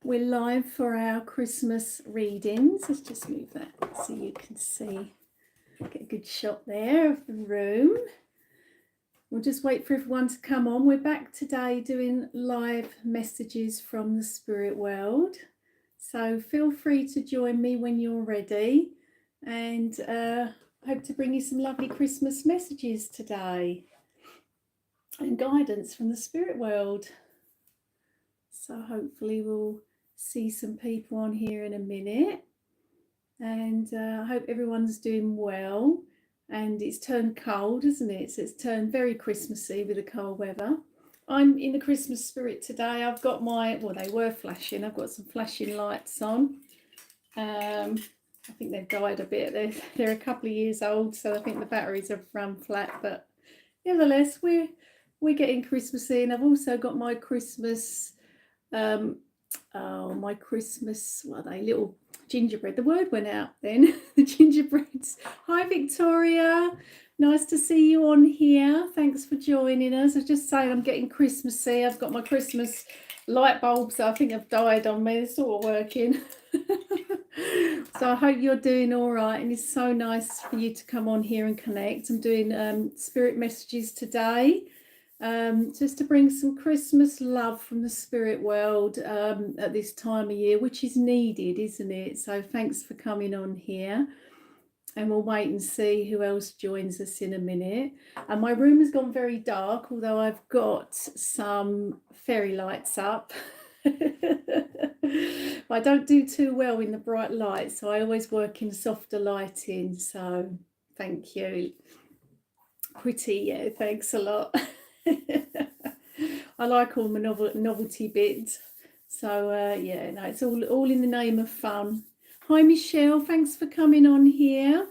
We're live for our Christmas readings. Let's just move that so you can see, get a good shot there of the room. We'll just wait for everyone to come on. We're back today doing live messages from the spirit world. So feel free to join me when you're ready, and hope to bring you some lovely Christmas messages today and guidance from the spirit world. So hopefully we'll see some people on here in a minute, and I hope everyone's doing well. And it's turned cold, isn't it? So it's turned very Christmassy with the cold weather. I'm in the Christmas spirit today. I've got my, well, they were flashing. I've got some flashing lights on. I think they've died a bit. They're a couple of years old, so I think the batteries have run flat. But nevertheless, we're getting Christmassy, and I've also got my Christmas. My Christmas, what are they, little gingerbread, the word went out then. The gingerbreads. Hi Victoria, nice to see you on here, thanks for joining us. I was just saying I'm getting Christmassy. I've got my Christmas light bulbs that I think have died on me. They're sort of working. So I hope you're doing all right, and it's so nice for you to come on here and connect. I'm doing spirit messages today, just to bring some Christmas love from the spirit world at this time of year, which is needed, isn't it? So thanks for coming on here, and we'll wait and see who else joins us in a minute. And my room has gone very dark, although I've got some fairy lights up. I don't do too well in the bright light, so I always work in softer lighting. So thank you. Pretty, yeah, thanks a lot. I like all my novelty bits. So yeah, no, it's all in the name of fun. Hi Michelle, thanks for coming on here.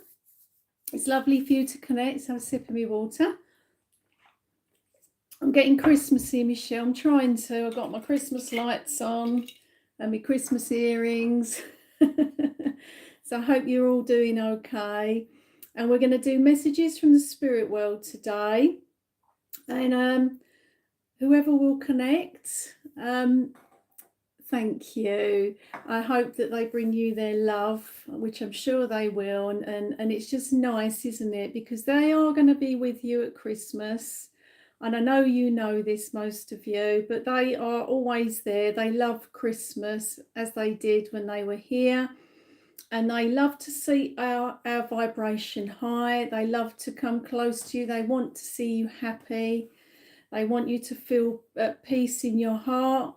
It's lovely for you to connect. So have a sip of my water. I'm getting Christmassy, Michelle. I'm trying to. I've got my Christmas lights on and my Christmas earrings. So I hope you're all doing okay. And we're going to do messages from the spirit world today. And whoever will connect, thank you. I hope that they bring you their love, which I'm sure they will. And it's just nice, isn't it? Because they are going to be with you at Christmas. And I know you know this, most of you, but they are always there. They love Christmas as they did when they were here. And they love to see our vibration high. They love to come close to you. They want to see you happy. They want you to feel at peace in your heart.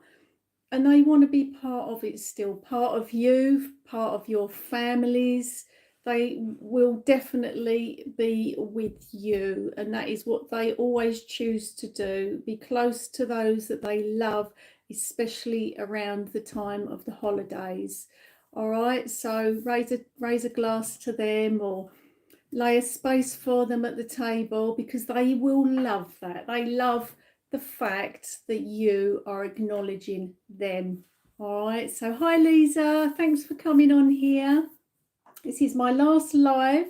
And they want to be part of it still, part of you, part of your families. They will definitely be with you. And that is what they always choose to do. Be close to those that they love, especially around the time of the holidays. All right, so raise a glass to them, or lay a space for them at the table, because they will love that. They love the fact that you are acknowledging them. All right, so hi Lisa, thanks for coming on here. This is my last live.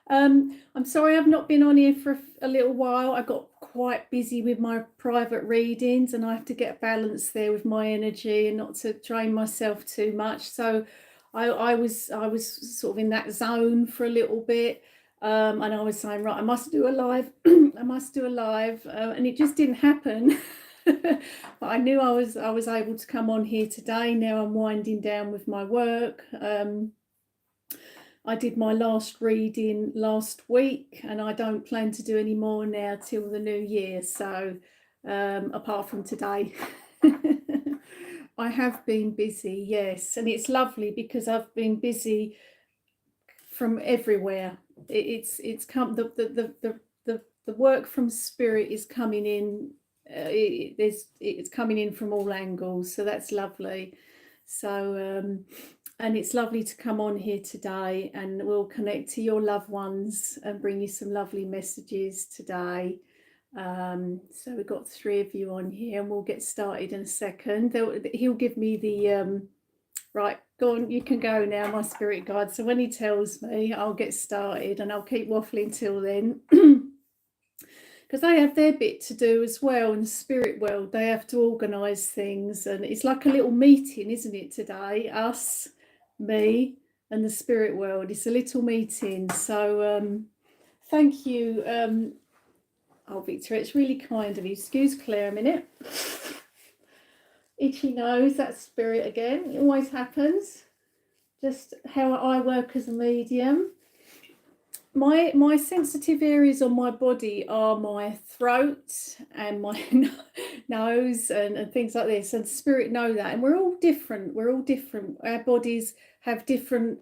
I'm sorry I've not been on here for a little while. I got quite busy with my private readings, and I have to get a balance there with my energy and not to drain myself too much. So I was sort of in that zone for a little bit, and I was saying, right, I must do a live. I must do a live, and it just didn't happen. But I knew I was able to come on here today. Now I'm winding down with my work. I did my last reading last week, and I don't plan to do any more now till the new year. So apart from today, I have been busy, yes, and it's lovely because I've been busy from everywhere. It's come, the work from spirit is coming in. It's coming in from all angles, so that's lovely. So and it's lovely to come on here today, and we'll connect to your loved ones and bring you some lovely messages today. So we've got 3 of you on here, and we'll get started in a second. He'll give me the right, go on, you can go now, my spirit guide. So when he tells me, I'll get started, and I'll keep waffling till then. because they have their bit to do as well in the spirit world. They have to organise things, and it's like a little meeting, isn't it, today? Us, me, and the spirit world. It's a little meeting. So thank you. Oh, Victor, it's really kind of you. Excuse Claire a minute. Itchy nose, that's spirit again. It always happens. Just how I work as a medium. My sensitive areas on my body are my throat and my nose and things like this. And spirit know that. And we're all different. We're all different. Our bodies have different,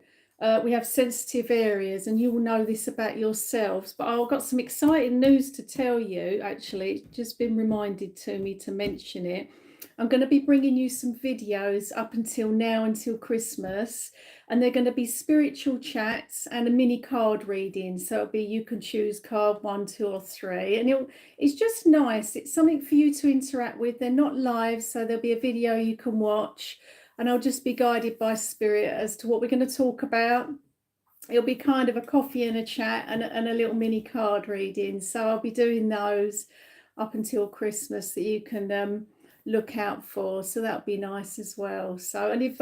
we have sensitive areas, and you will know this about yourselves. But I've got some exciting news to tell you, actually. It's just been reminded to me to mention it. I'm going to be bringing you some videos up until now, until Christmas, and they're going to be spiritual chats and a mini card reading. So it'll be, you can choose card 1, 2 or 3, and it's just nice. It's something for you to interact with. They're not live, so there'll be a video you can watch, and I'll just be guided by spirit as to what we're going to talk about. It'll be kind of a coffee and a chat and a little mini card reading. So I'll be doing those up until Christmas that you can look out for, so that'll be nice as well. So, and if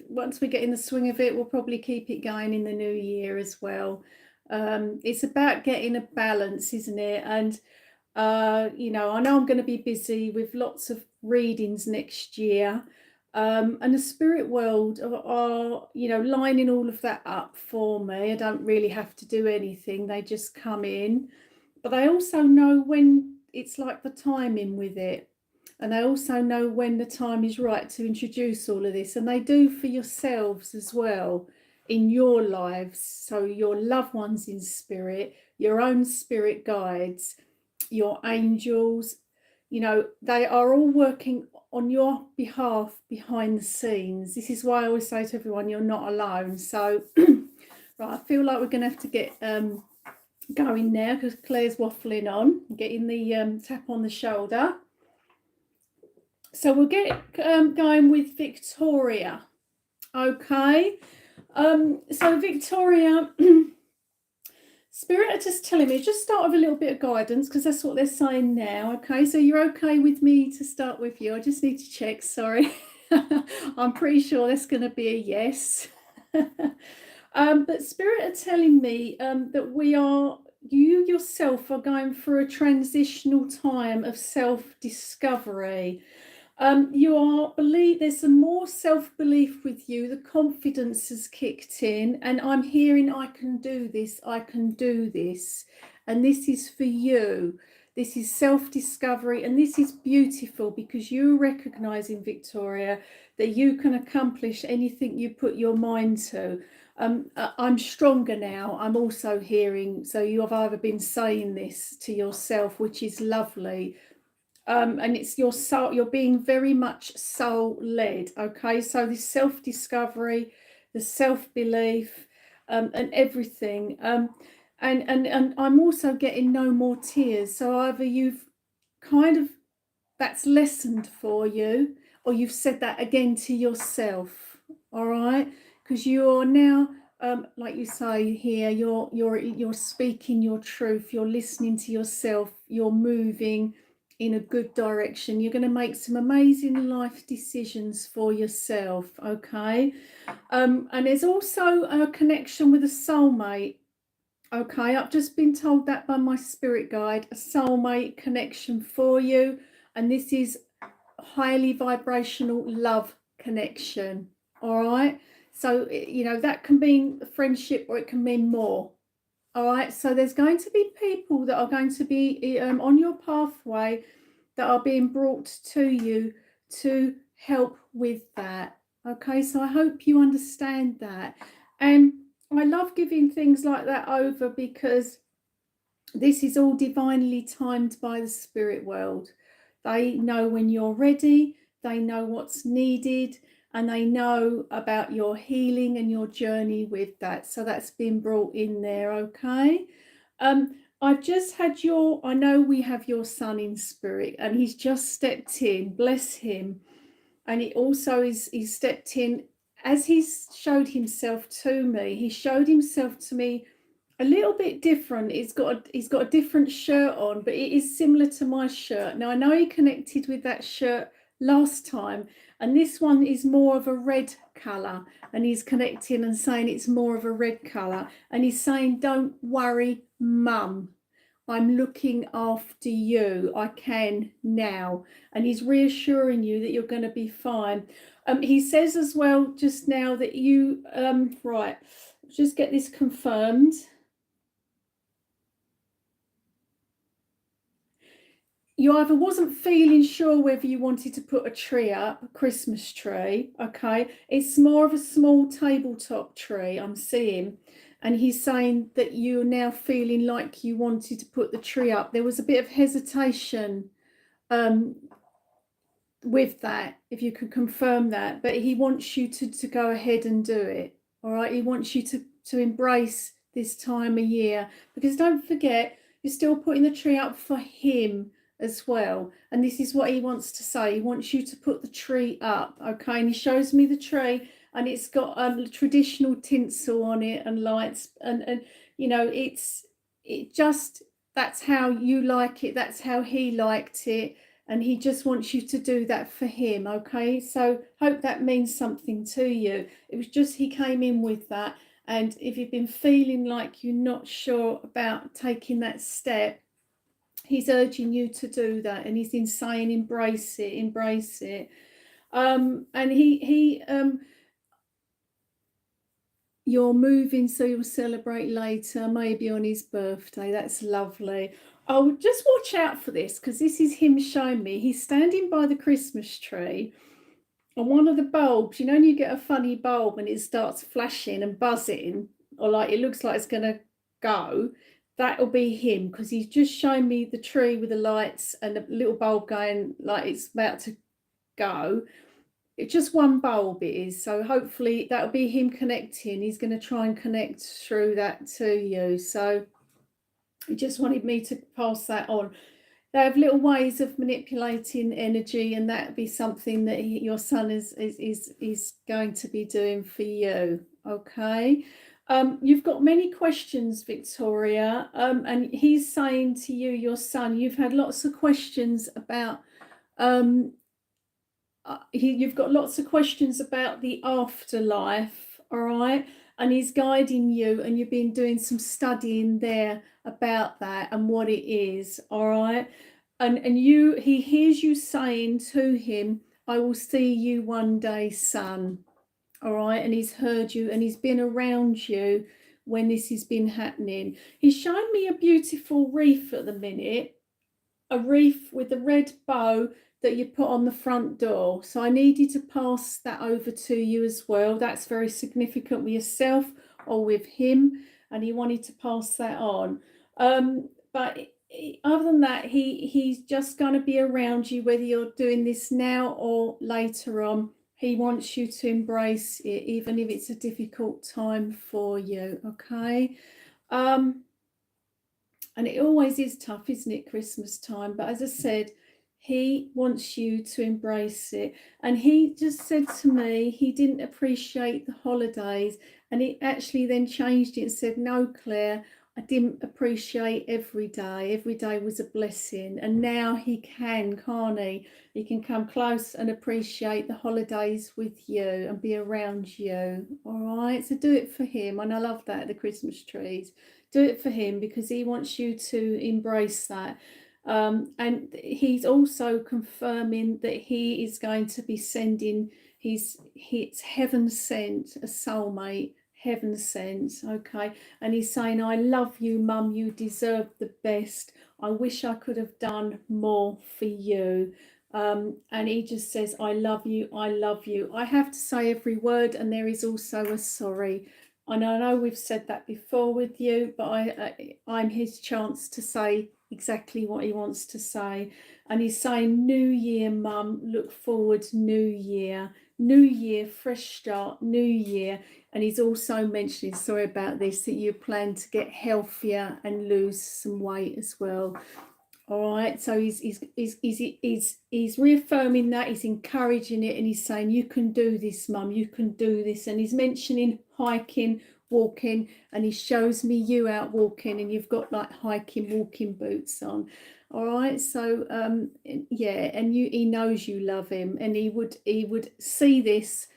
once we get in the swing of it, we'll probably keep it going in the new year as well. It's about getting a balance, isn't it? And you know, I know I'm going to be busy with lots of readings next year, and the spirit world are you know, lining all of that up for me. I don't really have to do anything, they just come in, but they also know when it's like the timing with it. And they also know when the time is right to introduce all of this. And they do for yourselves as well in your lives. So your loved ones in spirit, your own spirit guides, your angels, you know, they are all working on your behalf behind the scenes. This is why I always say to everyone, you're not alone. So, right, I feel like we're going to have to get going now because Claire's waffling on, getting the tap on the shoulder. So we'll get going with Victoria. Okay. So Victoria, Spirit are just telling me, just start with a little bit of guidance because that's what they're saying now. Okay, so you're okay with me to start with you? I just need to check, sorry. I'm pretty sure that's going to be a yes. But Spirit are telling me that you yourself are going through a transitional time of self-discovery. There's some more self-belief with you. The confidence has kicked in, and I'm hearing I can do this, and this is for you. This is self-discovery, and this is beautiful because you're recognizing, Victoria, that you can accomplish anything you put your mind to. I'm stronger now. I'm also hearing, so you have either been saying this to yourself, which is lovely. And it's your soul, you're being very much soul-led, okay? So this self-discovery, the self-belief, and everything. And I'm also getting no more tears. So either you've kind of, that's lessened for you, or you've said that again to yourself, all right? Because you're now, like you say here, you're speaking your truth, you're listening to yourself, you're moving in a good direction. You're going to make some amazing life decisions for yourself, okay? And there's also a connection with a soulmate, okay? I've just been told that by my spirit guide, a soulmate connection for you, and this is highly vibrational love connection, all right? So, you know, that can mean friendship or it can mean more. All right, so there's going to be people that are going to be on your pathway that are being brought to you to help with that. Okay, so I hope you understand that. And I love giving things like that over because this is all divinely timed by the spirit world. They know when you're ready, they know what's needed, and they know about your healing and your journey with that. So that's been brought in there, okay? I've just had I know we have your son in spirit, and he's just stepped in, bless him. And he also he's stepped in as he's showed himself to me. He showed himself to me a little bit different. He's got a different shirt on, but it is similar to my shirt. Now I know he connected with that shirt last time, and this one is more of a red colour, and he's connecting and saying it's more of a red colour, and he's saying, don't worry, mum, I'm looking after you. I can now. And he's reassuring you that you're going to be fine. He says as well just now that you, right, just get this confirmed. You either wasn't feeling sure whether you wanted to put a tree up, a Christmas tree, okay? It's more of a small tabletop tree I'm seeing. And he's saying that you're now feeling like you wanted to put the tree up. There was a bit of hesitation with that, if you could confirm that. But he wants you to go ahead and do it, all right? He wants you to embrace this time of year. Because don't forget, you're still putting the tree up for him as well. And this is what he wants to say. He wants you to put the tree up, okay? And he shows me the tree, and it's got traditional tinsel on it and lights, and you know, that's how you like it, that's how he liked it, and he just wants you to do that for him, okay? So hope that means something to you. It was just he came in with that, and if you've been feeling like you're not sure about taking that step, he's urging you to do that, and he's saying embrace it. And he you're moving, so you'll celebrate later, maybe on his birthday. That's lovely. Oh, just watch out for this, because this is him showing me. He's standing by the Christmas tree, and one of the bulbs, you know, when you get a funny bulb and it starts flashing and buzzing, or like it looks like it's going to go, that'll be him, because he's just shown me the tree with the lights and a little bulb going like it's about to go. It's just one bulb, it is. So hopefully that'll be him connecting. He's going to try and connect through that to you. So he just wanted me to pass that on. They have little ways of manipulating energy, and that'll be something that your son is going to be doing for you. Okay. You've got many questions, Victoria, and he's saying to you, your son, you've had lots of questions about you've got lots of questions about the afterlife, all right? And he's guiding you, and you've been doing some studying there about that and what it is, all right? And he hears you saying to him, I will see you one day, son, all right? And he's heard you, and he's been around you when this has been happening. He's showing me a beautiful wreath at the minute, a wreath with a red bow that you put on the front door. So I need you to pass that over to you as well. That's very significant with yourself or with him, and he wanted to pass that on. But other than that, he's just going to be around you, whether you're doing this now or later on. He wants you to embrace it, even if it's a difficult time for you, okay? And it always is tough, isn't it, Christmas time? But as I said, he wants you to embrace it. And he just said to me he didn't appreciate the holidays, and he actually then changed it and said, no, Claire, I didn't appreciate every day. Every day was a blessing. And now he can, can't he? He can come close and appreciate the holidays with you and be around you. All right, so do it for him. And I love that, the Christmas trees. Do it for him, because he wants you to embrace that. And he's also confirming that he is going to be sending his heaven sent, a soulmate, heaven sent, okay? And he's saying, I love you, mum, you deserve the best. I wish I could have done more for you. And he just says, I love you, I love you. I have to say every word, and there is also a sorry. And I know we've said that before with you, but I'm his chance to say exactly what he wants to say. And he's saying, new year, mum, look forward, new year, fresh start, new year. And he's also mentioning, sorry about this, that you plan to get healthier and lose some weight as well. All right, so he's reaffirming that, he's encouraging it, and he's saying, you can do this, mum, you can do this. And he's mentioning hiking walking, and he shows me you out walking, and you've got like hiking walking boots on. All right, so yeah, and he knows you love him, and he would see this,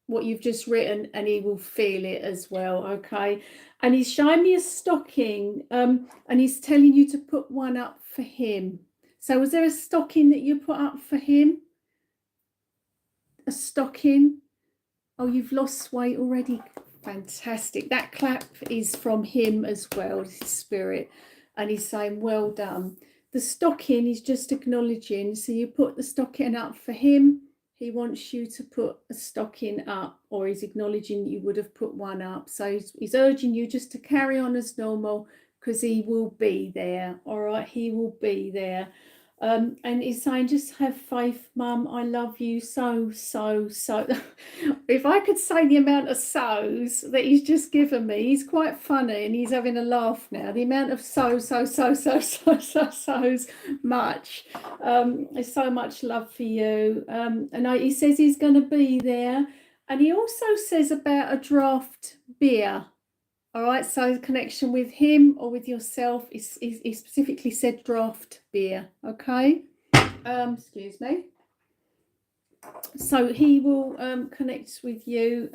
what you've just written, and he will feel it as well. Okay, and he's showing me a stocking, and he's telling you to put one up for him. So was there a stocking that you put up for him? A stocking? Oh, you've lost weight already. Fantastic. That clap is from him as well, his spirit, and he's saying well done. The stocking is just acknowledging, so you put the stocking up for him. He wants you to put a stocking up, or he's acknowledging you would have put one up. So he's urging you just to carry on as normal, because he will be there. All right, he will be there. And he's saying, just have faith, Mum. I love you so, so, so. If I could say the amount of so's that he's just given me, he's quite funny and he's having a laugh now. The amount of so's much. There's so much love for you. And he says he's going to be there. And he also says about a draft beer. All right, so connection with him or with yourself, he specifically said draft beer. Okay, excuse me. So he will connect with you.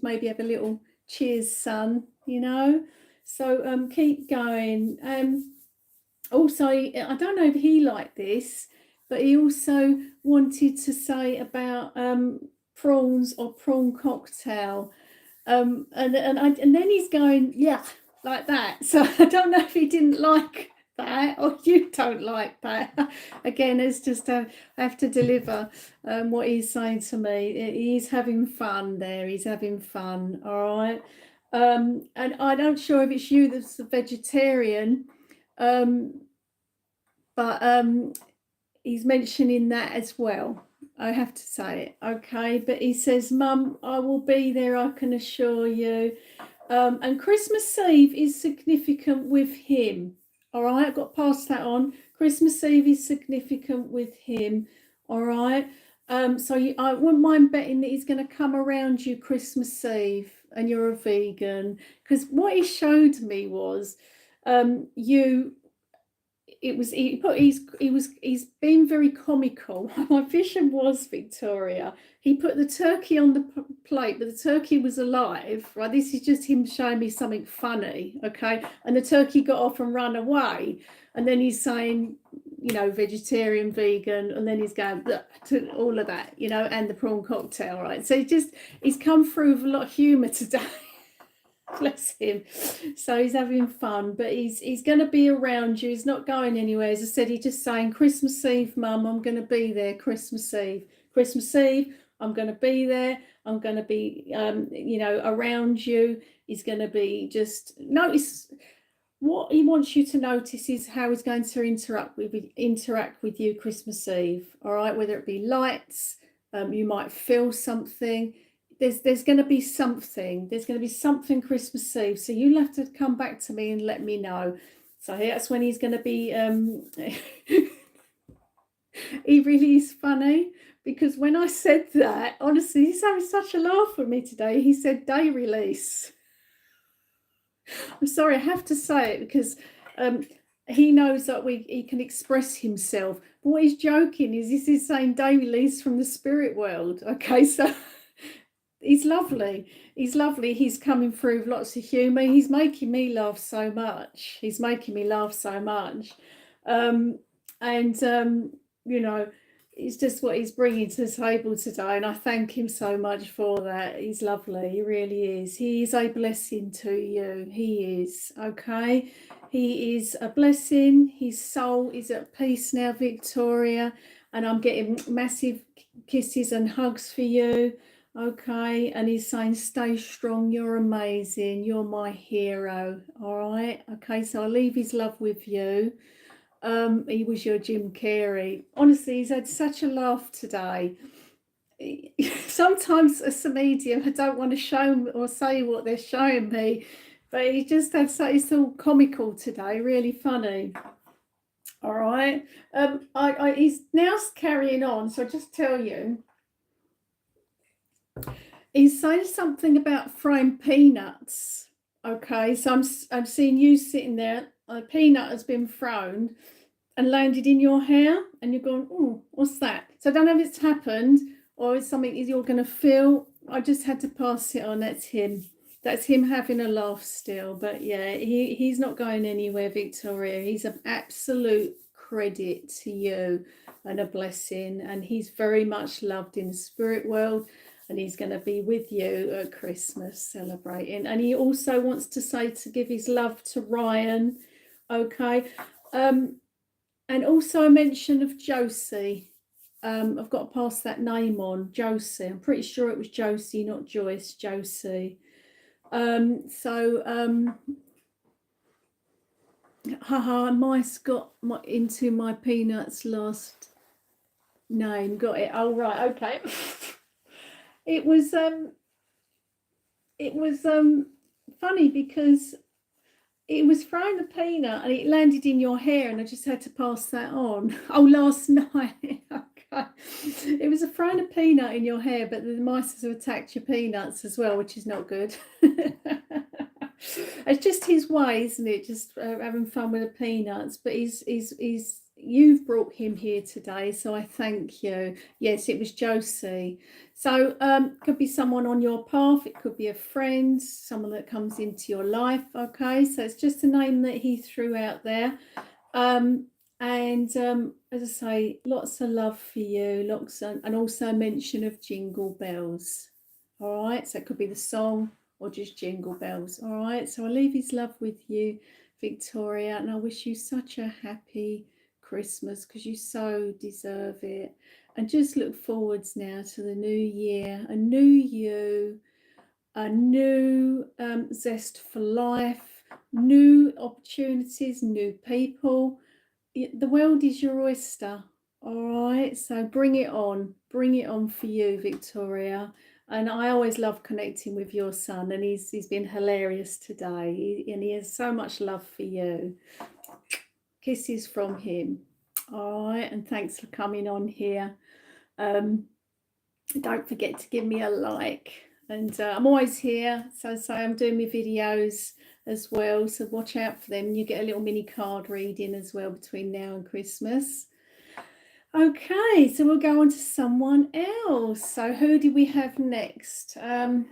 Maybe have a little cheers, son. You know. So keep going. Also, I don't know if he liked this, but he also wanted to say about prawns or prawn cocktail. And then he's going, yeah, like that. So I don't know if he didn't like that or you don't like that. Again, it's just I have to deliver what he's saying to me. He's having fun there. He's having fun. All right. And I'm not sure if it's you that's a vegetarian, but he's mentioning that as well. I have to say it, okay? But he says, Mum, I will be there, I can assure you. And Christmas Eve is significant with him, all right? I've got to pass that on. Christmas Eve is significant with him, all right? So I wouldn't mind betting that he's going to come around you Christmas Eve and you're a vegan. Because what he showed me was he's been very comical. My vision was, Victoria, he put the turkey on the plate, but the turkey was alive, right? This is just him showing me something funny, okay? And the turkey got off and ran away, and then he's saying, you know, vegetarian, vegan, and then he's going to all of that, you know, and the prawn cocktail, right? So he's come through with a lot of humour today. Bless him. So he's having fun, but he's going to be around you. He's not going anywhere. As I said, he's just saying, Christmas Eve, Mum, I'm going to be there. Christmas Eve, I'm going to be there. I'm going to be, you know, around you. He's going to be just notice. What he wants you to notice is how he's going to interact with you Christmas Eve. All right, whether it be lights, you might feel something. There's going to be something. There's going to be something Christmas Eve. So you'll have to come back to me and let me know. So that's when he's going to be. He really is funny, because when I said that, honestly, he's having such a laugh with me today. He said day release. I'm sorry, I have to say it because he knows that he can express himself. But what he's joking is this is saying day release from the spirit world. Okay, so. He's lovely. He's lovely. He's coming through with lots of humour. He's making me laugh so much. You know, it's just what he's bringing to the table today. And I thank him so much for that. He's lovely. He really is. He is a blessing to you. He is. Okay. He is a blessing. His soul is at peace now, Victoria. And I'm getting massive kisses and hugs for you. Okay, and he's saying, stay strong, you're amazing, you're my hero. All right, okay, so I'll leave his love with you. He was your Jim Carrey. Honestly, he's had such a laugh today. Sometimes as a medium, I don't want to show or say what they're showing me, but he just had it's all comical today, really funny. All right, he's now carrying on, so I'll just tell you. He's saying something about throwing peanuts. Okay, so I'm seeing you sitting there. A peanut has been thrown and landed in your hair, and you're going, oh, what's that? So I don't know if it's happened or it's something you're going to feel. I just had to pass it on. That's him. That's him having a laugh still. But yeah, he's not going anywhere, Victoria. He's an absolute credit to you and a blessing. And he's very much loved in the spirit world. And he's going to be with you at Christmas celebrating. And he also wants to say to give his love to Ryan. Okay. And also a mention of Josie. I've got to pass that name on, Josie. I'm pretty sure it was Josie, not Joyce, Josie. Mice got into my peanuts last name. Got it. Oh, right, okay. It was funny because it was throwing the peanut and it landed in your hair, and I just had to pass that on. Oh, last night. Okay. It was throwing a peanut in your hair, but the mice have attacked your peanuts as well, which is not good. It's just his way, isn't it? Just having fun with the peanuts. But you've brought him here today, so I thank you. Yes, it was Josie. So could be someone on your path. It could be a friend, someone that comes into your life. Okay, so it's just a name that he threw out there. As I say, lots of love for you, and also a mention of Jingle Bells. All right, so it could be the song or just Jingle Bells. All right, so I leave his love with you, Victoria, and I wish you such a happy Christmas because you so deserve it. And just look forwards now to the new year, a new you, a new zest for life, new opportunities, new people. The world is your oyster. All right, so bring it on for you, Victoria. And I always love connecting with your son, and he's been hilarious today, and he has so much love for you. Kisses from him. All right, and thanks for coming on here. Don't forget to give me a like, and I'm always here, so I'm doing my videos as well, so watch out for them. You get a little mini card reading as well between now and Christmas. Okay, so we'll go on to someone else. So who do we have next? I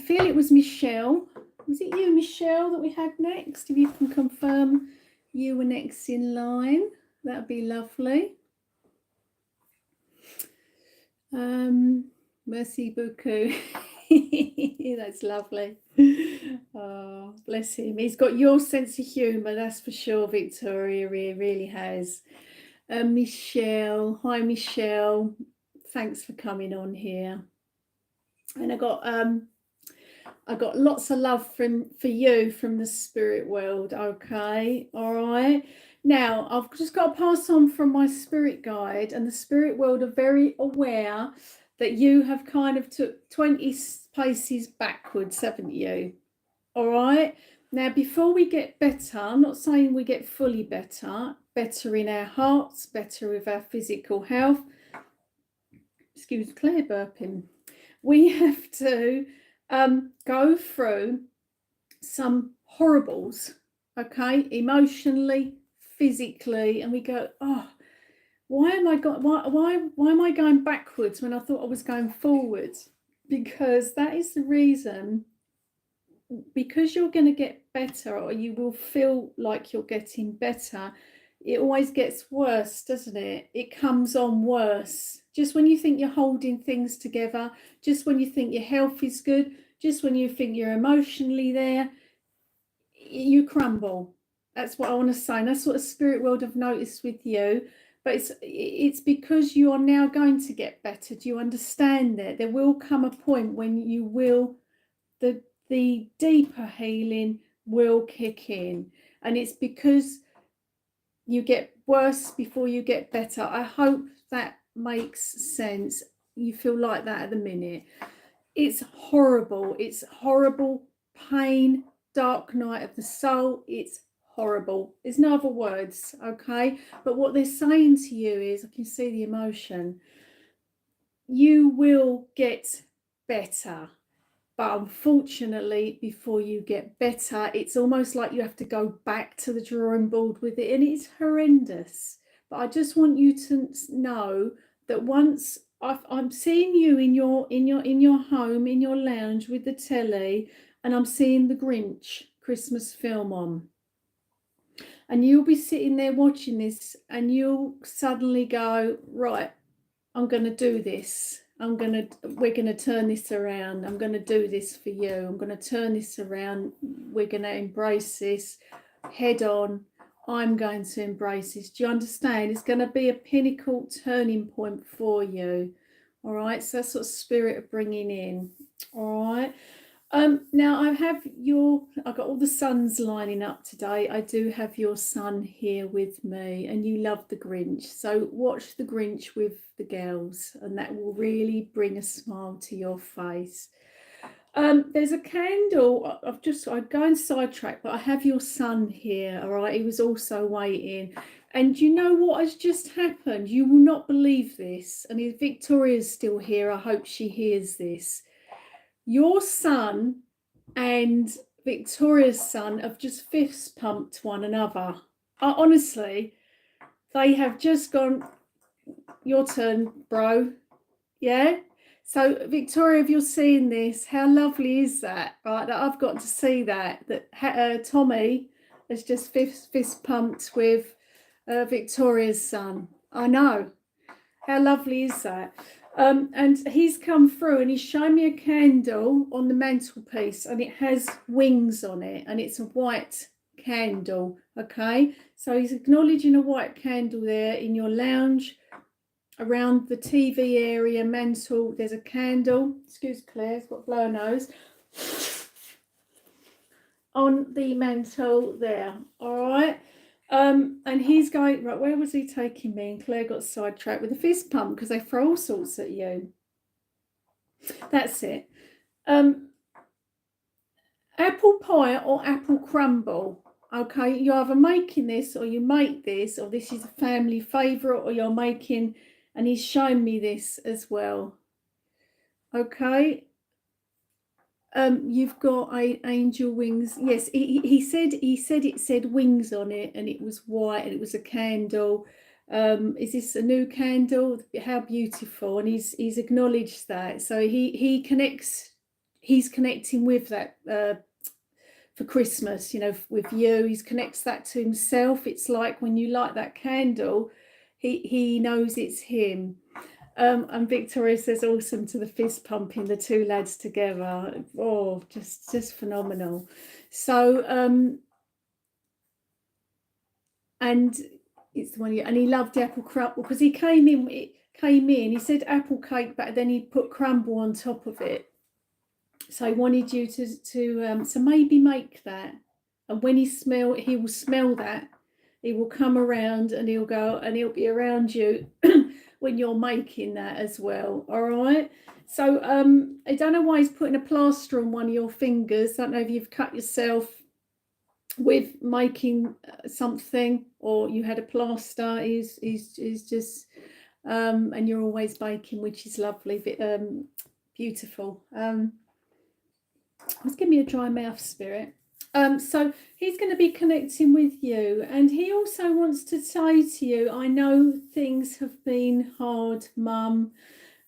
feel it was Michelle. Was it you, Michelle, that we had next? If you can confirm you were next in line, that would be lovely. Merci beaucoup. That's lovely. Oh, bless him. He's got your sense of humour, that's for sure, Victoria. He really has. Michelle, hi Michelle. Thanks for coming on here. And I got lots of love for you from the spirit world. Okay, all right. Now I've just got to pass on from my spirit guide, and the spirit world are very aware that you have kind of took 20 paces backwards, haven't you? All right. Now, before we get better, I'm not saying we get fully better in our hearts, better with our physical health. Excuse Claire burping. We have to go through some horribles, okay, emotionally, physically, and we go, oh, why am I going backwards when I thought I was going forwards? Because that is the reason. Because you're going to get better, or you will feel like you're getting better, it always gets worse, doesn't it? It comes on worse. Just when you think you're holding things together, just when you think your health is good, just when you think you're emotionally there, you crumble. That's what I want to say. And that's what the spirit world have noticed with you. But it's because you are now going to get better. Do you understand that? There will come a point when you will, the deeper healing will kick in. And it's because you get worse before you get better. I hope that makes sense. You feel like that at the minute. It's horrible. It's horrible pain, dark night of the soul. It's horrible. There's no other words, okay? But what they're saying to you is, I can see the emotion. you will get better. But unfortunately, before you get better, it's almost like you have to go back to the drawing board with it, and it's horrendous. But I just want you to know that once I'm seeing you in your home, in your lounge with the telly, and I'm seeing the Grinch Christmas film on, and you'll be sitting there watching this, and you'll suddenly go, right, I'm going to do this. We're going to turn this around. I'm going to do this for you. I'm going to turn this around. We're going to embrace this head on. I'm going to embrace this. Do you understand? It's going to be a pinnacle turning point for you. All right. So that's what spirit of bringing in. All right. Now I've got all the suns lining up today. I do have your son here with me, and you love the Grinch. So watch the Grinch with the girls, and that will really bring a smile to your face. There's a candle. I'm going sidetrack, but I have your son here. All right, he was also waiting. And you know what has just happened? You will not believe this. And if Victoria's still here, I hope she hears this. Your son and Victoria's son have just fist pumped one another. Honestly, they have just gone, your turn, bro. Yeah? So, Victoria, if you're seeing this, how lovely is that? Right, that I've got to see that Tommy has just fist pumped with Victoria's son. I know. How lovely is that? And he's come through and he's shown me a candle on the mantelpiece, and it has wings on it, and it's a white candle. Okay, so he's acknowledging a white candle there in your lounge, around the TV area, mantle. There's a candle. Excuse Claire's got blower nose. On the mantle there. All right. And he's going, right, where was he taking me? And Claire got sidetracked with a fist pump because they throw all sorts at you. That's it. Apple pie or apple crumble. Okay, you're either making this or you make this, or this is a family favourite, or you're making, and he's shown me this as well. Okay. You've got angel wings. Yes, he said it said wings on it, and it was white, and it was a candle. Is this a new candle? How beautiful! And he's acknowledged that. So he connects. He's connecting with that for Christmas. You know, with you. He connects that to himself. It's like when you light that candle, he knows it's him. And Victoria says, awesome to the fist pumping, the two lads together. Oh, just phenomenal. So, and it's the one, and he loved apple crumble because he came in, he said apple cake, but then he put crumble on top of it. So he wanted you to so maybe make that. And when he will smell that. He will come around and he'll go and he'll be around you when you're making that as well. All right. So I don't know why he's putting a plaster on one of your fingers. I don't know if you've cut yourself with making something, or you had a plaster. He's just and you're always baking, which is lovely, beautiful. Let's give me a dry mouth, spirit. So he's going to be connecting with you, and he also wants to say to you, I know things have been hard, Mum.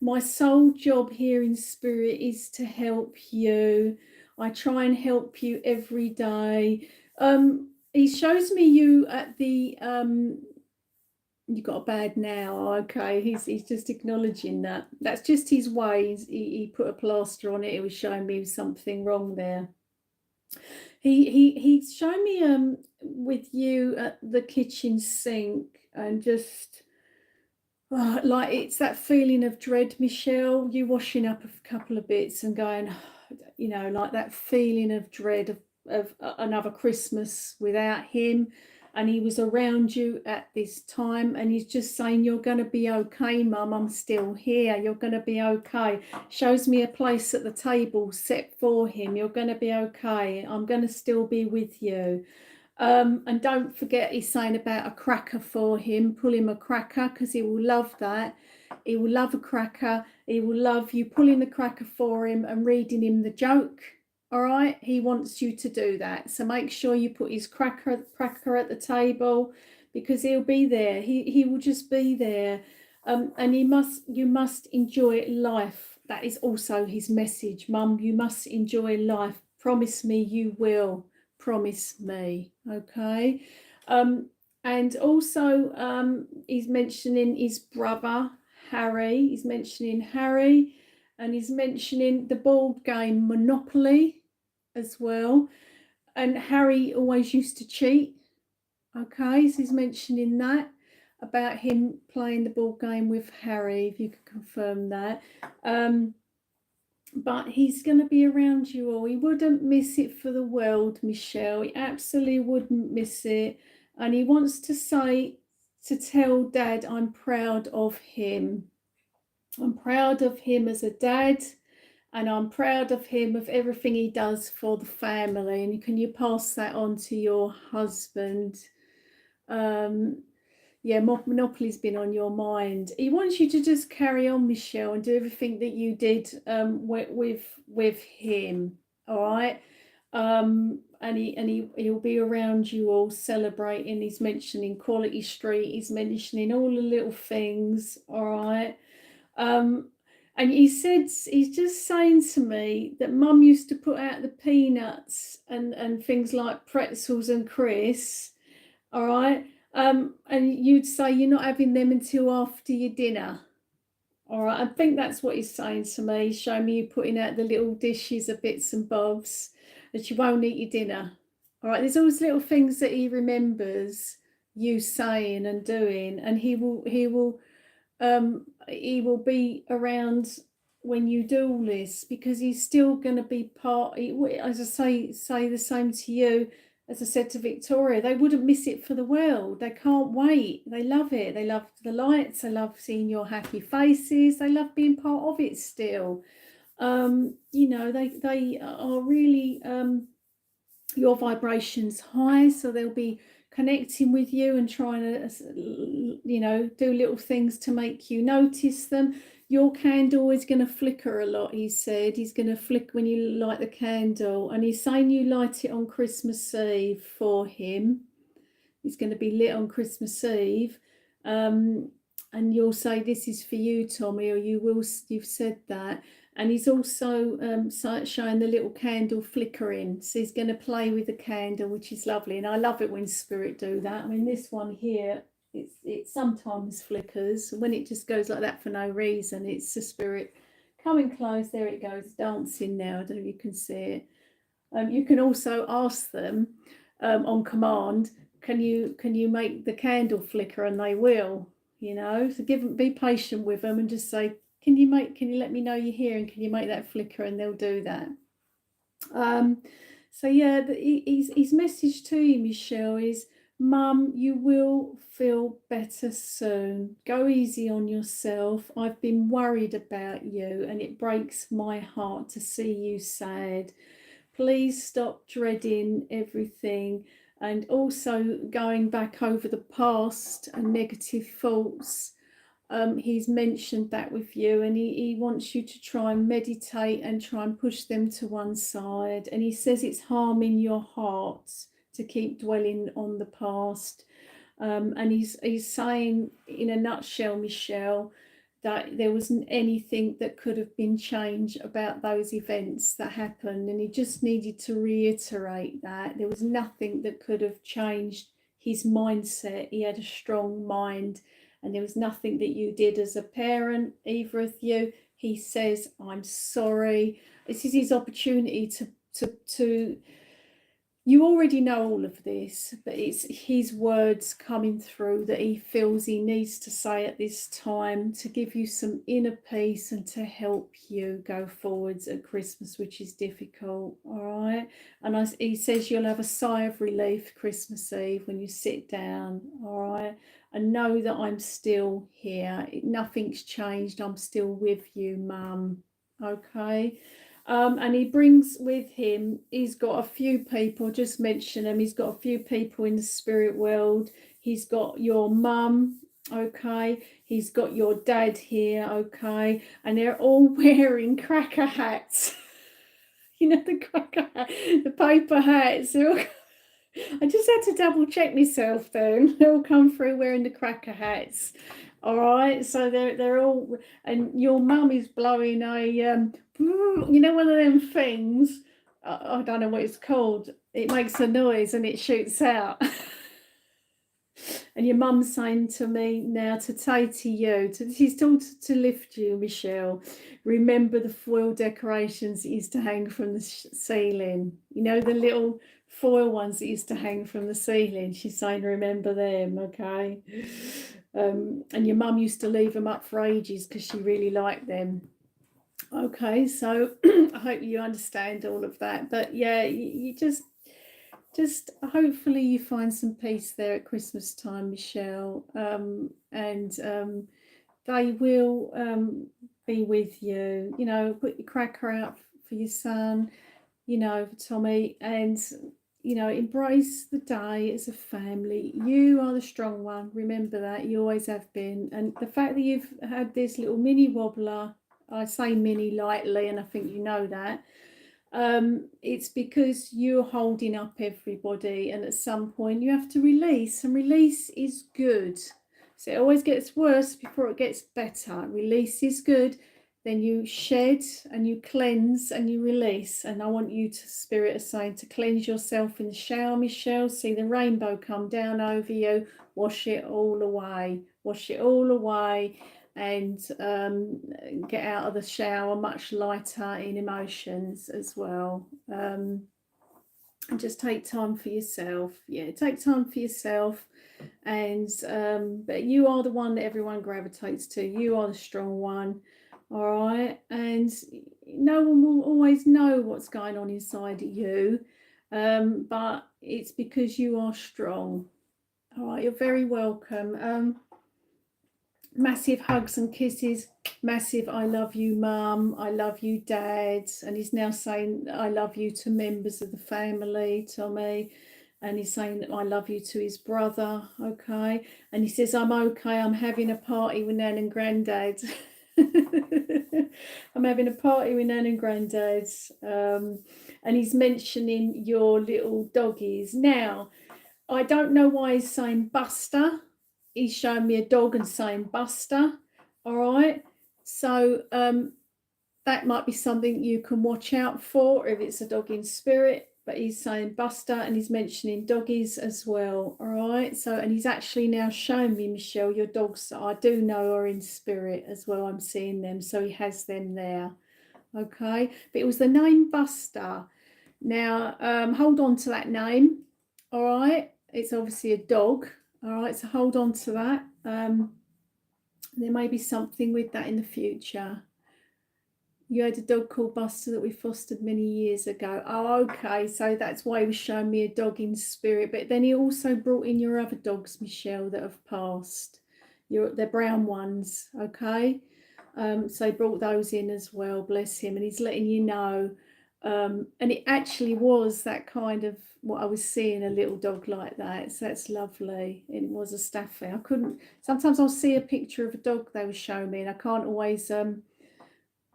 My sole job here in spirit is to help you. I try and help you every day. He shows me you at the you got a bad now. Okay, he's just acknowledging that. That's just his ways. He put a plaster on it. It was showing me something wrong there. He's shown me with you at the kitchen sink, and just like it's that feeling of dread, Michelle. You washing up a couple of bits and going, you know, like that feeling of dread of another Christmas without him. And he was around you at this time, and he's just saying, you're going to be okay, Mum, I'm still here, you're going to be okay. Shows me a place at the table set for him. You're going to be okay, I'm going to still be with you. And don't forget, he's saying about a cracker for him. Pull him a cracker because he will love that. He will love a cracker. He will love you pulling the cracker for him and reading him the joke. All right, he wants you to do that. So make sure you put his cracker at the table, because he'll be there. He will just be there. And you must enjoy life. That is also his message. Mum, you must enjoy life. Promise me you will. Promise me. Okay. And also he's mentioning his brother Harry. He's mentioning Harry, and he's mentioning the board game Monopoly as well. And Harry always used to cheat. Okay, so he's mentioning that about him playing the board game with Harry, if you could confirm that. But he's going to be around you all. He wouldn't miss it for the world, Michelle. He absolutely wouldn't miss it. And he wants to tell Dad, I'm proud of him. I'm proud of him as a dad, and I'm proud of him of everything he does for the family. And can you pass that on to your husband? Yeah, Monopoly's been on your mind. He wants you to just carry on, Michelle, and do everything that you did with him. All right. And he'll be around you all celebrating. He's mentioning Quality Street. He's mentioning all the little things. All right. And he's just saying to me that Mum used to put out the peanuts and things like pretzels and crisps. All right. And you'd say you're not having them until after your dinner. All right. I think that's what he's saying to me. He's showing me you putting out the little dishes of bits and bobs, that you won't eat your dinner. All right. There's always little things that he remembers you saying and doing, and he will be around when you do all this, because he's still going to be part. As I say the same to you as I said to Victoria. They wouldn't miss it for the world. They can't wait. They love it. They love the lights. They love seeing your happy faces. They love being part of it still. They are really your vibration's high, so they'll be connecting with you and trying to do little things to make you notice them. Your candle is going to flicker a lot, he said. He's going to flicker when you light the candle, and he's saying you light it on Christmas Eve for him. It's going to be lit on Christmas Eve, and you'll say, this is for you, Tommy, or you've said that. And he's also showing the little candle flickering. So he's going to play with the candle, which is lovely. And I love it when spirit do that. I mean, this one here, it sometimes flickers. When it just goes like that for no reason, it's the spirit coming close. There it goes, dancing now. I don't know if you can see it. You can also ask them on command, can you make the candle flicker? And they will, So be patient with them and just say, can you let me know you're here, and can you make that flicker? And they'll do that. So yeah, his message to you, Michelle, is, Mum, you will feel better soon. Go easy on yourself. I've been worried about you, and it breaks my heart to see you sad. Please stop dreading everything, and also going back over the past and negative thoughts. He's mentioned that with you, and he wants you to try and meditate and try and push them to one side. And he says it's harming your heart to keep dwelling on the past. And he's saying, in a nutshell, Michelle, that there wasn't anything that could have been changed about those events that happened. And he just needed to reiterate that there was nothing that could have changed his mindset. He had a strong mind. And there was nothing that you did as a parent, either of you. He says, I'm sorry. This is his opportunity to you already know all of this, but it's his words coming through that he feels he needs to say at this time to give you some inner peace and to help you go forwards at Christmas, which is difficult. All right. And he says you'll have a sigh of relief Christmas Eve when you sit down. All right. And know that I'm still here. Nothing's changed. I'm still with you, Mum. Okay. And he brings with him, he's got a few people, just mention them. He's got a few people in the spirit world. He's got your mum, Okay, he's got your dad here, okay, and they're all wearing cracker hats. You know, the cracker hat, the paper hats. I just had to double check myself then. They all come through wearing the cracker hats. All right, so they're all, and your mum is blowing a you know, one of them things. I don't know what it's called. It makes a noise and it shoots out. And your mum's saying to me now to say to you, she's told to lift you, Michelle. Remember the foil decorations that used to hang from the ceiling. You know, the little foil ones that used to hang from the ceiling. She's saying, remember them, okay? And your mum used to leave them up for ages because she really liked them. Okay, so I hope you understand all of that. But yeah, you just hopefully you find some peace there at Christmas time, Michelle, and they will be with you. You know, put your cracker out for your son, you know, for Tommy, and you know, embrace the day as a family. You are the strong one. Remember that. You always have been. And the fact that you've had this little mini wobbler, I say mini lightly, and I think you know that. It's because you're holding up everybody, and at some point you have to release, and release is good. So it always gets worse before it gets better. Release is good. Then you shed and you cleanse and you release. And I want you to, Spirit is saying, to cleanse yourself in the shower, Michelle. See the rainbow come down over you. Wash it all away. Wash it all away. And get out of the shower much lighter in emotions as well. And just take time for yourself. Yeah, take time for yourself. And but you are the one that everyone gravitates to. You are the strong one. All right, and no one will always know what's going on inside you, but it's because you are strong. All right, you're very welcome. Massive hugs and kisses. Massive I love you, Mum. I love you, Dad. And he's now saying I love you to members of the family, Tommy. And he's saying I love you to his brother. Okay. And he says, I'm okay. I'm having a party with Nan and Granddad. I'm having a party with Nan and Granddad. And he's mentioning your little doggies. Now, I don't know why he's saying Buster. He's showing me a dog and saying Buster. All right. So that might be something you can watch out for if it's a dog in spirit. But he's saying Buster and he's mentioning doggies as well. All right. So, and he's actually now showing me, Michelle, your dogs that I do know are in spirit as well. I'm seeing them. So he has them there. Okay. But it was the name Buster. Now, hold on to that name. All right. It's obviously a dog. All right, so hold on to that. There may be something with that in the future. You had a dog called Buster that we fostered many years ago. Oh, okay, so that's why he was showing me a dog in spirit. But then he also brought in your other dogs, Michelle, that have passed. They're brown ones, okay? So he brought those in as well, bless him. And he's letting you know. And it actually was that kind of what I was seeing, a little dog like that. So that's lovely. It was a Staffy. I couldn't, sometimes I'll see a picture of a dog they were showing me and I can't always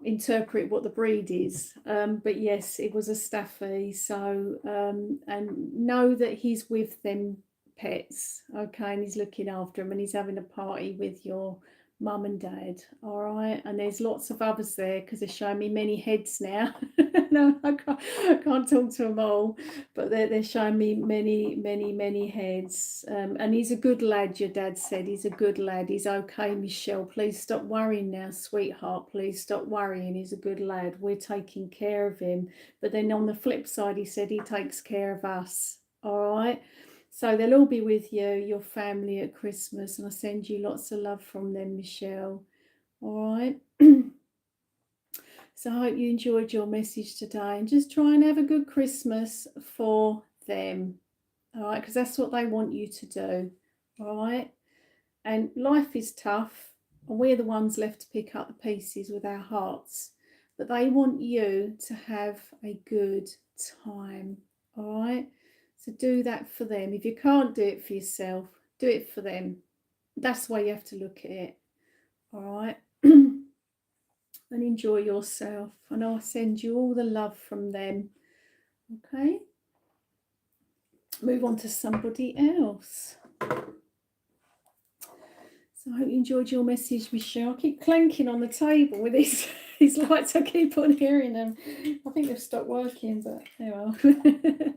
interpret what the breed is. But yes, it was a Staffy. So, and know that he's with them pets, okay, and he's looking after them and he's having a party with your mum and dad. All right, and there's lots of others there because they're showing me many heads now. No, I can't talk to them all, but they're showing me many heads. And he's a good lad, your dad said. He's a good lad. He's okay, Michelle. Please stop worrying now, sweetheart. Please stop worrying. He's a good lad. We're taking care of him. But then on the flip side, he said he takes care of us. All right. So they'll all be with you, your family at Christmas, and I send you lots of love from them, Michelle. All right. So I hope you enjoyed your message today, and just try and have a good Christmas for them. All right, because that's what they want you to do. All right. And life is tough, and we're the ones left to pick up the pieces with our hearts. But they want you to have a good time. All right. So do that for them. If you can't do it for yourself, do it for them. That's the way you have to look at it. All right. And enjoy yourself. And I'll send you all the love from them. Okay. Move on to somebody else. So I hope you enjoyed your message, Michelle. I keep clanking on the table with these lights. I keep on hearing them. I think they've stopped working, but anyway.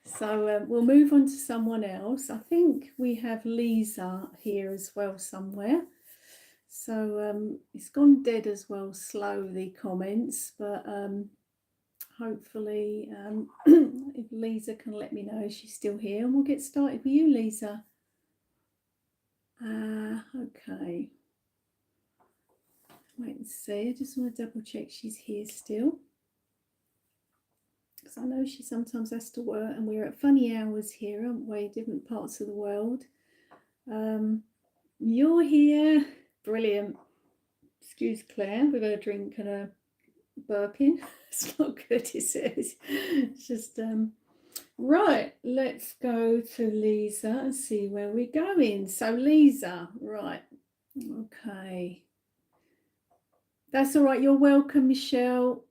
So we'll move on to someone else. I think we have Lisa here as well somewhere. So it's gone dead as well, slowly, comments, but hopefully if Lisa can let me know she's still here, and we'll get started with you, Lisa. Okay. Wait and see. I just want to double check she's here still, because I know she sometimes has to work, and we're at funny hours here, aren't we? Different parts of the world. You're here. Brilliant. Excuse Claire, we've got a drink and a burping. It's not good, is it? It's just right, let's go to Lisa and see where we're going. So Lisa, right, okay, that's all right. You're welcome, Michelle.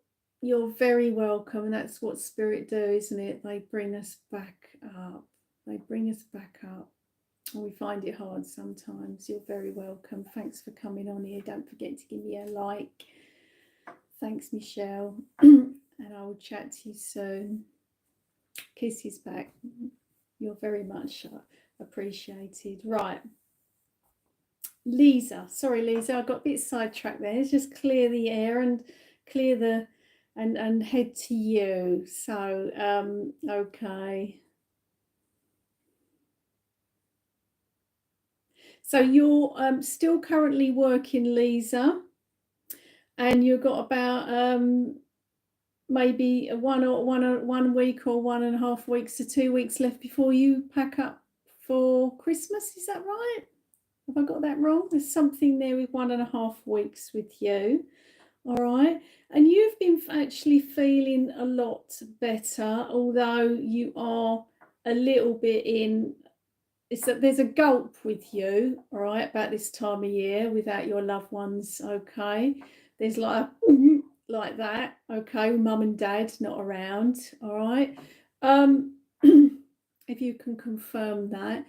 You're very welcome, and that's what spirit do, isn't it? They bring us back up. They bring us back up. And we find it hard sometimes. You're very welcome. Thanks for coming on here. Don't forget to give me a like. Thanks, Michelle. And I will chat to you soon. Kisses back. You're very much appreciated. Right. Lisa. Sorry, Lisa. I got a bit sidetracked there. Let's just clear the air and clear the and head to you. So, okay. So you're still currently working, Lisa, and you've got about maybe 1 week or 1.5 weeks to 2 weeks left before you pack up for Christmas. Is that right? Have I got that wrong? There's something there with 1.5 weeks with you. All right. And you've been actually feeling a lot better, although you are a little bit in. It's that there's a gulp with you, all right, about this time of year without your loved ones, okay? There's like that, okay, mum and dad not around, all right? If you can confirm that.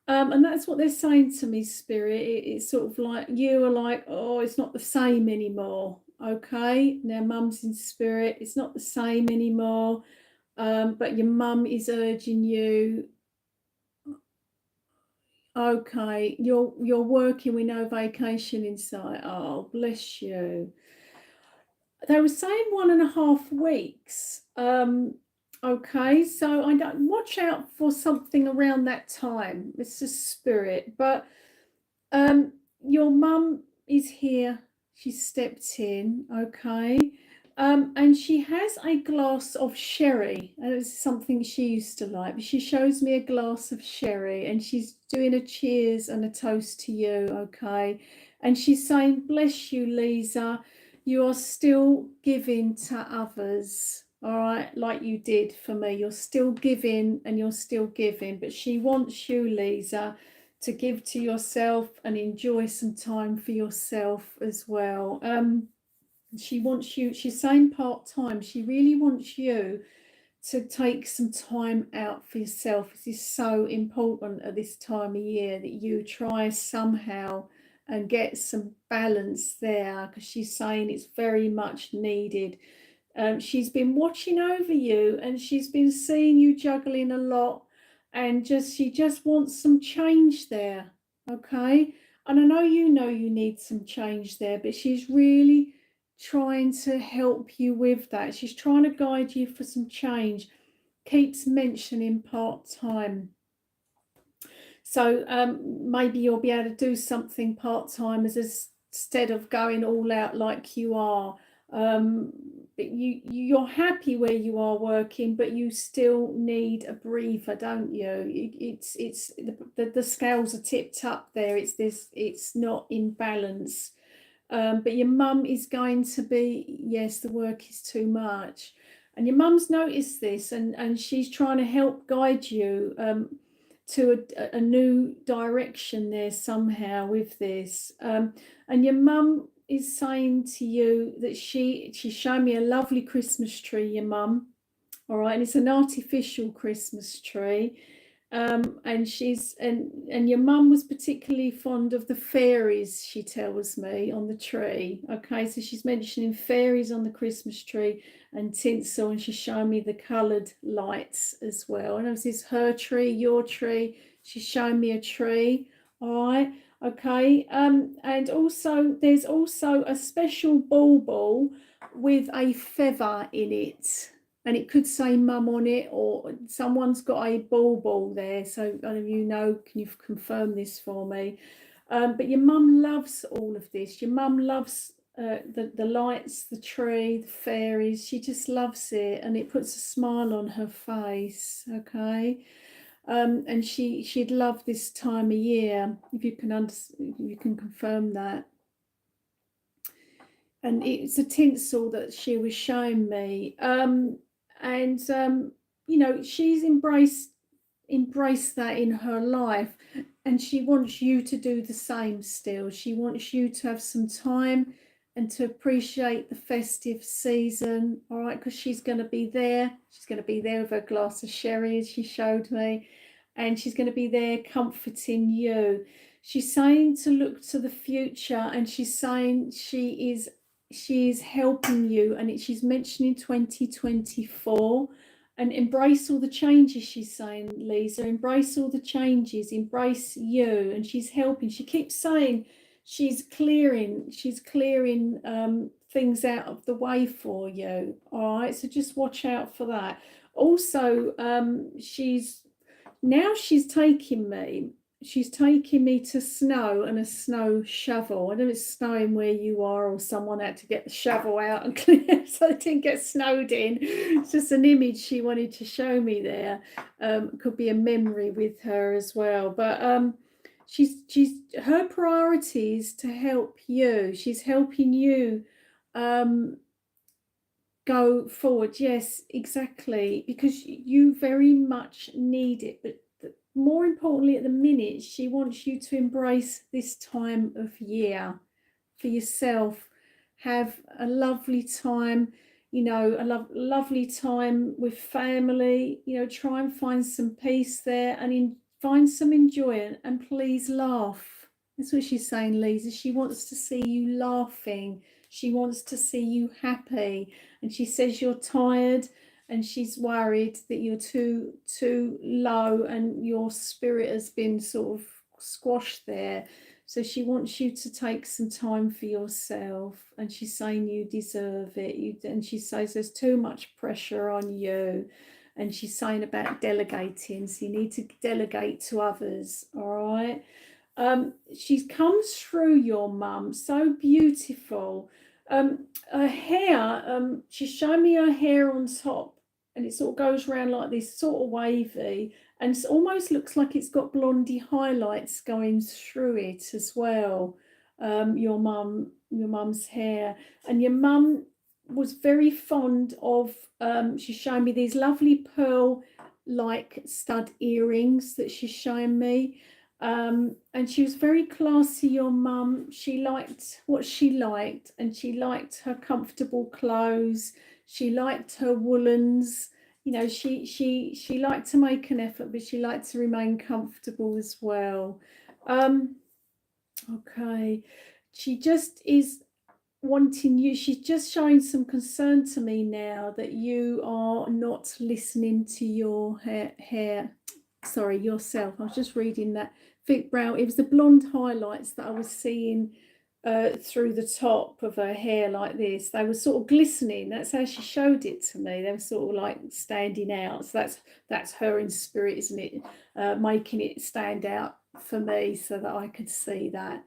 And that's what they're saying to me, Spirit. It's sort of like you are like, oh, it's not the same anymore, okay? Now, mum's in spirit, it's not the same anymore, but your mum is urging you. Okay, you're working with no vacation in sight. Oh, bless you. They were saying 1.5 weeks. Okay, so I don't watch out for something around that time. It's a spirit, but your mum is here. She stepped in. Okay. And she has a glass of sherry. It's something she used to like. But she shows me a glass of sherry, and she's doing a cheers and a toast to you, okay? And she's saying, bless you, Lisa. You are still giving to others, all right, like you did for me. You're still giving and you're still giving. But she wants you, Lisa, to give to yourself and enjoy some time for yourself as well. She wants you, she's saying part-time, she really wants you to take some time out for yourself. This is so important at this time of year that you try somehow and get some balance there, because she's saying it's very much needed. She's been watching over you, and she's been seeing you juggling a lot, and she just wants some change there, okay? And I know you need some change there, but she's really trying to help you with that. She's trying to guide you for some change. Keeps mentioning part-time. So maybe you'll be able to do something part-time instead of going all out like you are. But you're happy where you are working, but you still need a breather, don't you? It's the scales are tipped up there. It's not in balance. But your mum is going to be, yes, the work is too much. And your mum's noticed this, and she's trying to help guide you. to a new direction there somehow with this. And your mum is saying to you that she's shown me a lovely Christmas tree, your mum. All right, and it's an artificial Christmas tree. And your mum was particularly fond of the fairies, she tells me, on the tree. Okay, so she's mentioning fairies on the Christmas tree and tinsel, and she's showing me the coloured lights as well. And this is her tree, your tree. She's showing me a tree. All right, okay. And also there's also a special bauble with a feather in it. And it could say mum on it, or someone's got a bauble there. So I don't know if you know, can you confirm this for me? But your mum loves all of this. Your mum loves the lights, the tree, the fairies. She just loves it, and it puts a smile on her face. Okay, and she'd love this time of year. If you can confirm that. And it's a tinsel that she was showing me. And you know, she's embraced that in her life, and she wants you to do the same still. She wants you to have some time and to appreciate the festive season, all right, because she's going to be there. She's going to be there with her glass of sherry, as she showed me, and she's going to be there comforting you. She's saying to look to the future, and she's saying she is helping you, and she's mentioning 2024, and embrace all the changes. She's saying, Lisa, embrace all the changes, embrace you. And she's helping. She keeps saying she's clearing things out of the way for you. All right, so just watch out for that. Also, she's taking me to snow and a snow shovel. I know it's snowing where you are, or someone had to get the shovel out and clear so it didn't get snowed in. It's just an image she wanted to show me there. Could be a memory with her as well. But she's her priority is to help you. She's helping you go forward. Yes, exactly, because you very much need it. But more importantly, at the minute, she wants you to embrace this time of year for yourself. Have a lovely time, you know, a lovely time with family. You know, try and find some peace there, and find some enjoyment, and please laugh. That's what she's saying, Lisa. She wants to see you laughing. She wants to see you happy. And she says you're tired, and she's worried that you're too low and your spirit has been sort of squashed there. So she wants you to take some time for yourself, and she's saying you deserve it. And she says there's too much pressure on you, and she's saying about delegating, so you need to delegate to others. All right. She comes through your mum so beautiful. Her hair, she's showing me her hair on top, and it sort of goes around like this, sort of wavy, and it almost looks like it's got blondie highlights going through it as well. Your mum's hair, and your mum was very fond of. She's showing me these lovely pearl like stud earrings that she's showing me. And she was very classy, your mum. She liked what she liked, and she liked her comfortable clothes. She liked her woolens. You know, she liked to make an effort, but she liked to remain comfortable as well. Okay, she just is wanting you. She's just showing some concern to me now that you are not listening to your yourself. I was just reading that thick brown. It was the blonde highlights that I was seeing through the top of her hair like this. They were sort of glistening. That's how she showed it to me. They were sort of like standing out. So that's her in spirit, isn't it? Making it stand out for me so that I could see that.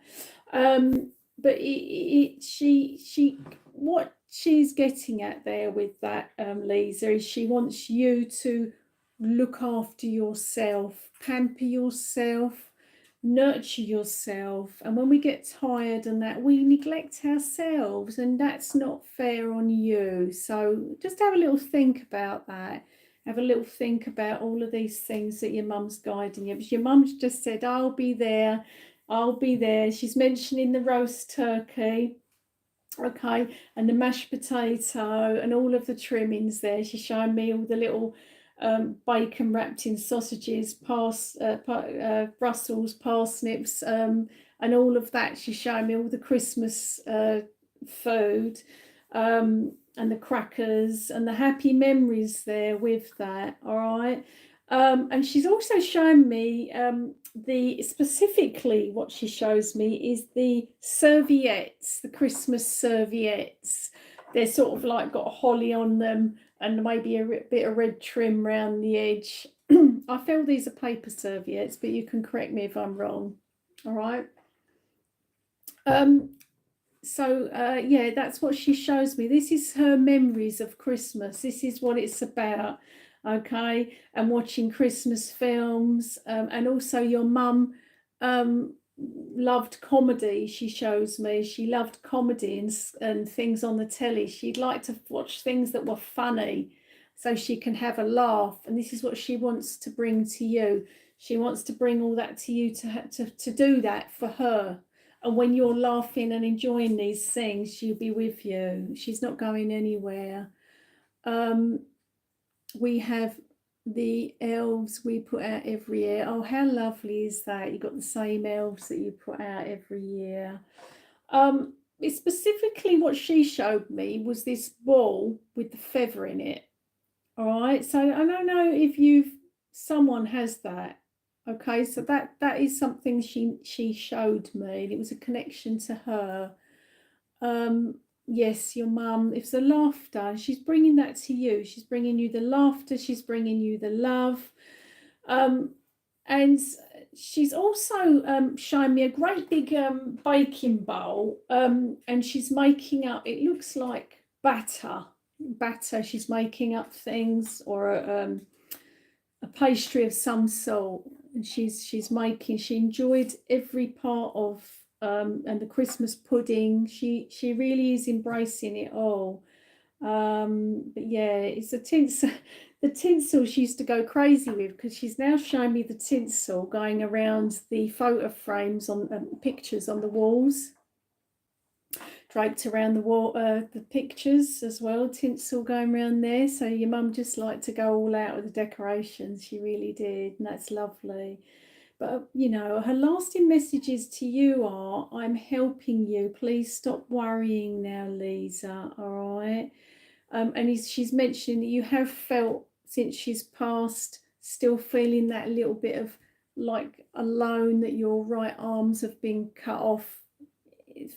But what she's getting at there with that, Lisa, is she wants you to look after yourself, pamper yourself, nurture yourself. And when we get tired and that, we neglect ourselves, and that's not fair on you. So just have a little think about that. have a little think about all of these things that your mum's guiding you. But your mum's just said, I'll be there. I'll be there. She's mentioning the roast turkey, okay, and the mashed potato and all of the trimmings there. She's showing me all the little bacon wrapped in sausages, Brussels, parsnips, and all of that. She's showing me all the Christmas food, and the crackers and the happy memories there with that. All right. And she's also shown me specifically what she shows me is the serviettes, the Christmas serviettes. They're sort of like got holly on them and maybe a bit of red trim around the edge. I feel these are paper serviettes, but you can correct me if I'm wrong. All right. Yeah, that's what she shows me. This is her memories of Christmas. This is what it's about. Okay, and watching Christmas films, and also your mum loved comedy. She shows me she loved comedy and things on the telly. She'd like to watch things that were funny so she can have a laugh, and this is what she wants to bring to you. She wants to bring all that to you to do that for her. And when you're laughing and enjoying these things, she'll be with you. She's not going anywhere. We have the elves we put out every year. Oh, how lovely is that? You've got the same elves that you put out every year. It's specifically what she showed me was this ball with the feather in it. All right. So I don't know if someone has that. Okay, so that is something she showed me, and it was a connection to her. Yes, your mum, it's the laughter. She's bringing that to you. She's bringing you the laughter. She's bringing you the love. And she's also showing me a great big baking bowl, and she's making up, it looks like batter. She's making up things, or a pastry of some sort. And she enjoyed every part of and the Christmas pudding. She really is embracing it all. But yeah, it's the tinsel she used to go crazy with, because she's now showing me the tinsel going around the photo frames on pictures on the walls, draped around the wall, the pictures as well, tinsel going around there. So your mum just liked to go all out with the decorations. She really did, and that's lovely. But you know, her lasting messages to you are, I'm helping you. Please stop worrying now, Lisa. All right. And she's mentioning that you have felt since she's passed, still feeling that little bit of like alone, that your right arms have been cut off,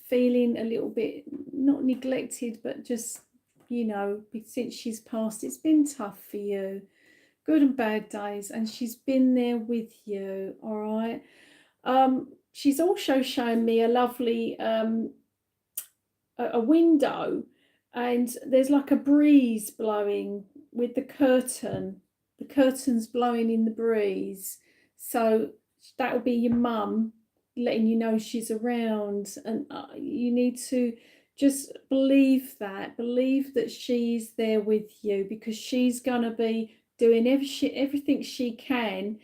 feeling a little bit not neglected, but just, you know, since she's passed, it's been tough for you, good and bad days, and she's been there with you. All right. She's also shown me a lovely a window, and there's like a breeze blowing with the curtains blowing in the breeze. So that will be your mum letting you know she's around, and you need to just believe that she's there with you, because she's gonna be doing everything she can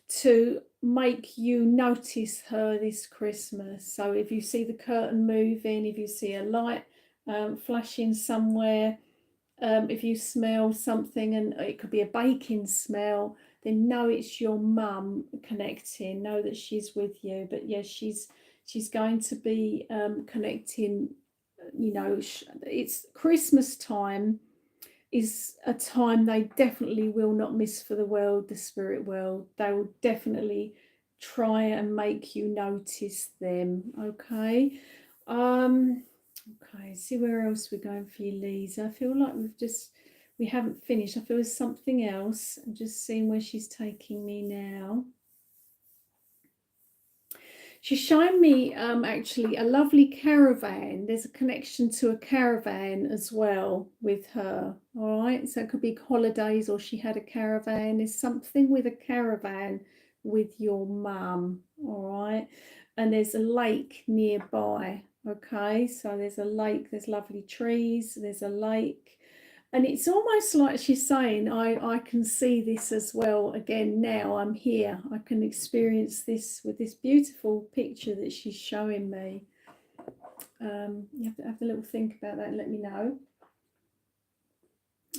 to make you notice her this Christmas. So if you see the curtain moving, if you see a light flashing somewhere, if you smell something, and it could be a baking smell, then know it's your mum connecting. Know that she's with you. But yes, she's going to be connecting. You know, it's Christmas time is a time they definitely will not miss for the world, the spirit world. They will definitely try and make you notice them. Okay. Okay, see where else we're going for you, Lisa. I feel like we haven't finished. I feel there's something else. I'm just seeing where she's taking me now. She's showing me actually a lovely caravan. There's a connection to a caravan as well with her. All right, so it could be holidays, or she had a caravan. There's something with a caravan with your mum. All right, and there's a lake nearby. Okay, so there's a lake, there's lovely trees, there's a lake. And it's almost like she's saying, I can see this as well again now. I'm here. I can experience this with this beautiful picture that she's showing me. You have to have a little think about that and let me know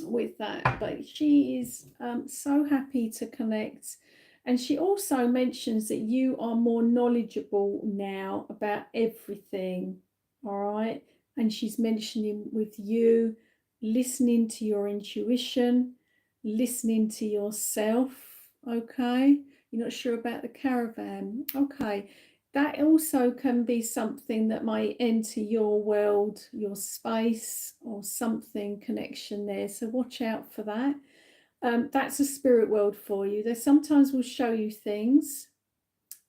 with that. But she is so happy to connect. And she also mentions that you are more knowledgeable now about everything. All right. And she's mentioning with you listening to your intuition, listening to yourself. Okay. You're not sure about the caravan. Okay. That also can be something that might enter your world, your space, or something connection there. So watch out for that. That's a spirit world for you. They sometimes will show you things,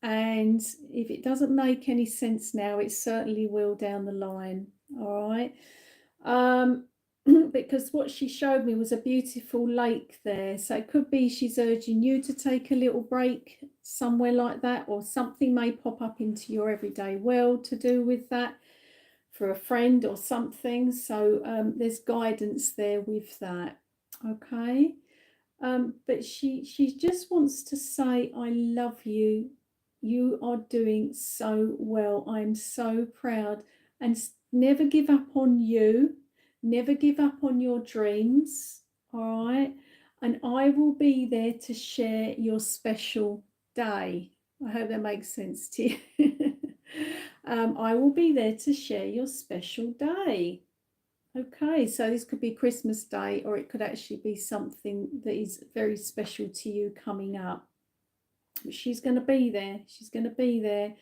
and if it doesn't make any sense now, it certainly will down the line. All right. Because what she showed me was a beautiful lake there. So it could be she's urging you to take a little break somewhere like that, or something may pop up into your everyday world to do with that for a friend or something. So there's guidance there with that. Okay. But she just wants to say, I love you. You are doing so well. I'm so proud. And never give up on you. Never give up on your dreams. All right. And I will be there to share your special day. I hope that makes sense to you. I will be there to share your special day. Okay, so this could be Christmas Day, or it could actually be something that is very special to you coming up. But she's going to be there. She's going to be there.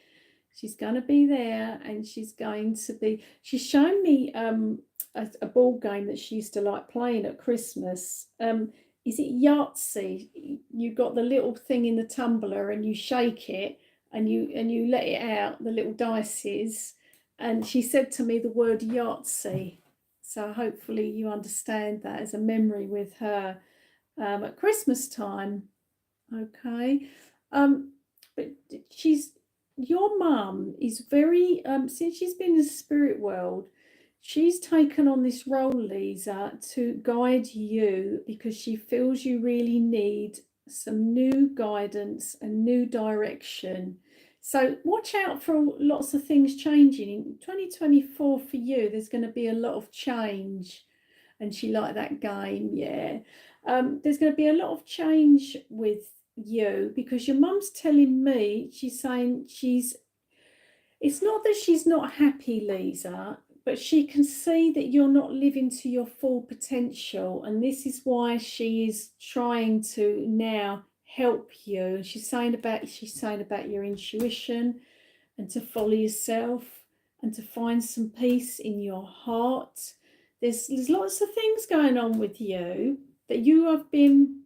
She's going to be there, and she's going to be. She's shown me a board game that she used to like playing at Christmas. Is it Yahtzee? You got the little thing in the tumbler, and you shake it, and you let it out. The little dices, and she said to me the word Yahtzee. So hopefully you understand that as a memory with her at Christmas time. Okay. But your mum is very, since she's been in the spirit world, she's taken on this role, Lisa, to guide you because she feels you really need some new guidance and new direction. So watch out for lots of things changing. In 2024 for you, there's going to be a lot of change. And she liked that game, yeah. There's going to be a lot of change with you because your mum's telling me, she's saying it's not that she's not happy, Lisa, but she can see that you're not living to your full potential. And this is why she is trying to now help you. She's saying about your intuition and to follow yourself and to find some peace in your heart. There's lots of things going on with you that you have been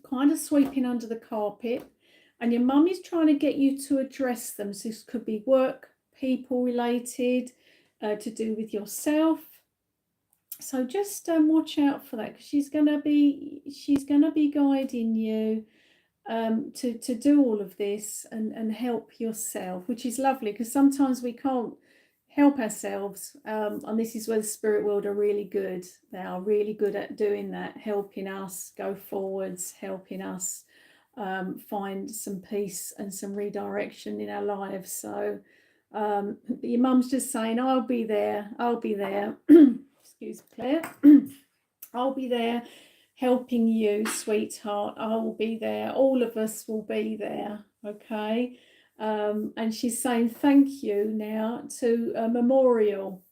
kind of sweeping under the carpet, and your mum is trying to get you to address them. So this could be work, people related, to do with yourself. So just watch out for that, because she's gonna be guiding you to do all of this and help yourself, which is lovely, because sometimes we can't help ourselves, and this is where the spirit world are really good. They are really good at doing that, helping us go forwards, helping us find some peace and some redirection in our lives. So your mum's just saying, I'll be there excuse Claire. I'll be there helping you, sweetheart. I will be there. All of us will be there. Okay. And she's saying thank you now to a memorial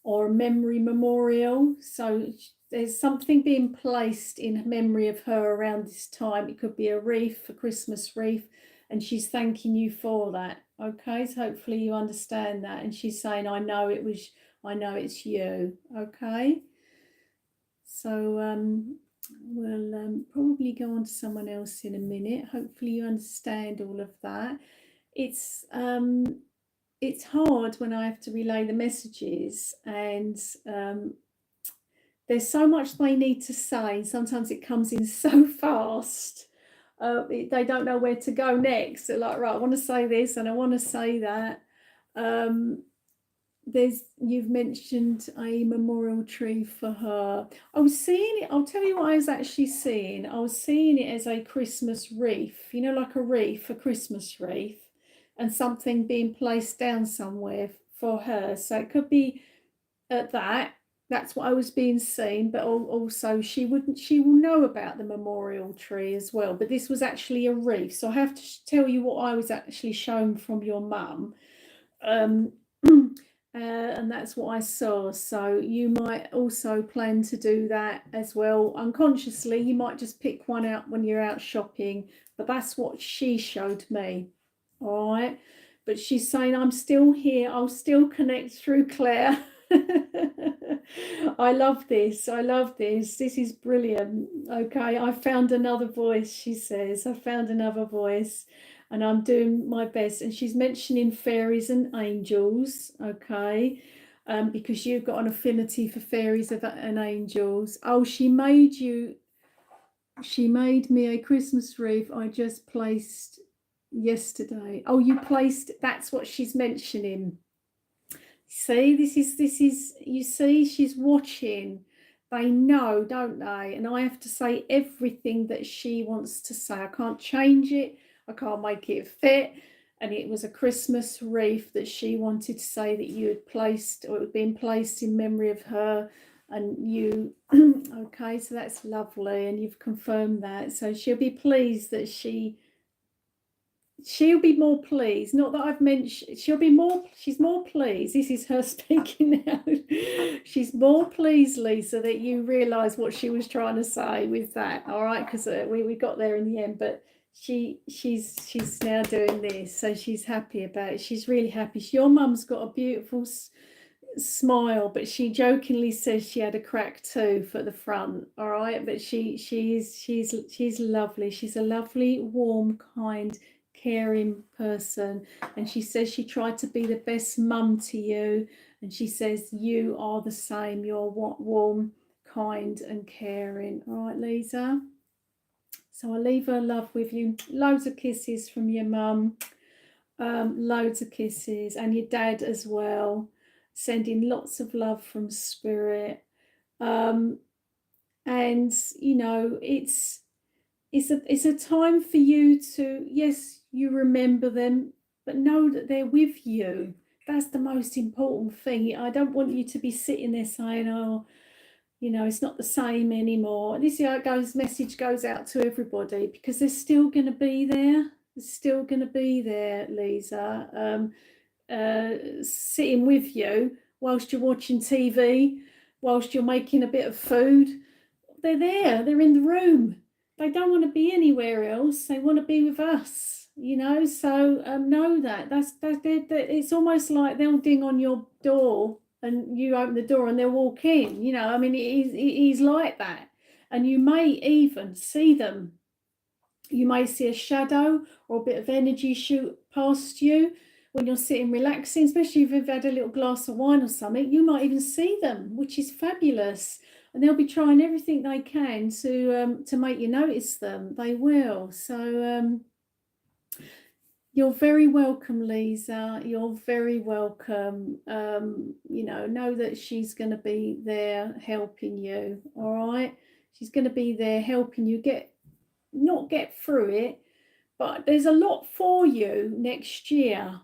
or a memory memorial. So there's something being placed in memory of her around this time. It could be a wreath, a Christmas wreath, and she's thanking you for that. Okay, so hopefully you understand that. And she's saying, I know it's you. Okay. So we'll probably go on to someone else in a minute. Hopefully you understand all of that. It's hard when I have to relay the messages, and there's so much they need to say. Sometimes it comes in so fast. They don't know where to go next. They're like, right, I want to say this and I want to say that. you've mentioned a memorial tree for her. I was seeing it, I'll tell you what I was actually seeing. I was seeing it as a Christmas wreath, you know, like a wreath, a Christmas wreath, and something being placed down somewhere for her. So it could be at that's what I was being seen, but also she will know about the memorial tree as well. But this was actually a wreath, so I have to tell you what I was actually shown from your mum. And that's what I saw. So you might also plan to do that as well. Unconsciously, you might just pick one out when you're out shopping, but that's what she showed me. All right. But she's saying, I'm still here. I'll still connect through Claire. I love this. I love this. This is brilliant. Okay. I found another voice, she says. I found another voice. And I'm doing my best. And she's mentioning fairies and angels, okay, because you've got an affinity for fairies and angels. Oh, she made me a Christmas wreath I just placed yesterday. Oh, you placed, that's what she's mentioning. See, this is, you see, she's watching. They know, don't they? And I have to say everything that she wants to say. I can't change it. I can't make it fit. And it was a Christmas wreath that she wanted to say that you had placed, or it had been placed in memory of her. And you, okay, so that's lovely. And you've confirmed that. So she'll be pleased that she'll be more pleased. Not that I've mentioned, she's more pleased. This is her speaking now. She's more pleased, Lisa, that you realise what she was trying to say with that. All right, because we got there in the end, but she's now doing this, so she's happy about it. She's really happy. Your mum's got a beautiful smile, but she jokingly says she had a cracked tooth at the front. All right, but she's lovely. She's a lovely, warm, kind, caring person, and she says she tried to be the best mum to you, and she says you are the same. You're warm, kind, and caring. All right, Lisa. So I'll leave her love with you. Loads of kisses from your mum. Loads of kisses, and your dad as well. Sending lots of love from spirit. And you know, it's a time for you to, yes, you remember them, but know that they're with you. That's the most important thing. I don't want you to be sitting there saying, oh, you know, it's not the same anymore. This is how it goes. Message goes out to everybody, because they're still going to be there. They're still going to be there, Lisa, sitting with you whilst you're watching TV, whilst you're making a bit of food. They're there. They're in the room. They don't want to be anywhere else. They want to be with us, you know. So know that. It's almost like they'll ding on your door and you open the door and they'll walk in, you know. I mean, it is like that. And you may even see them. You may see a shadow or a bit of energy shoot past you when you're sitting relaxing, especially if you've had a little glass of wine or something. You might even see them, which is fabulous. And they'll be trying everything they can to make you notice them. They will. So you're very welcome, Lisa. You're very welcome. You know that she's going to be there helping you. All right, she's going to be there helping you not get through it, but there's a lot for you next year.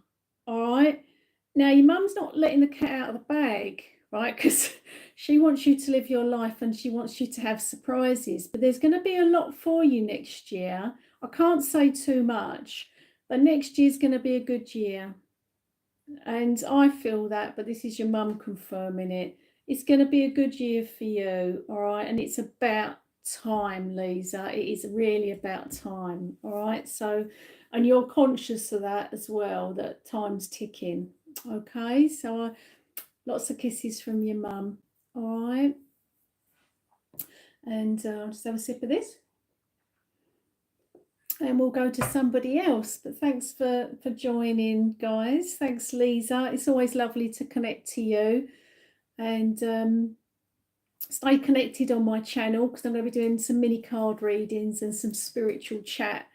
All right. Now your mum's not letting the cat out of the bag, right? Because she wants you to live your life and she wants you to have surprises, but there's going to be a lot for you next year. I can't say too much, but next year's going to be a good year. And I feel that, but this is your mum confirming it. It's going to be a good year for you, all right? And it's about time, Lisa. It is really about time, all right? So, and you're conscious of that as well, that time's ticking, okay? So lots of kisses from your mum, all right? And I'll just have a sip of this. And we'll go to somebody else. But thanks for joining, guys. Thanks, Lisa. It's always lovely to connect to you. And stay connected on my channel, because I'm going to be doing some mini card readings and some spiritual chat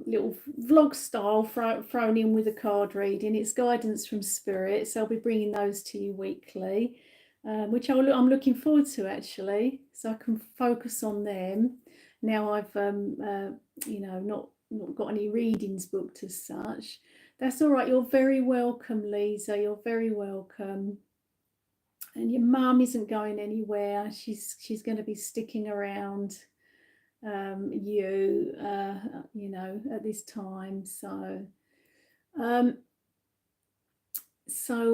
little vlog style thrown in with a card reading. It's guidance from spirit, so I'll be bringing those to you weekly, which I'm looking forward to, actually, so I can focus on them. Now I've you know, not got any readings booked as such. That's all right. You're very welcome, Lisa. You're very welcome. And your mum isn't going anywhere. She's going to be sticking around you know, at this time. So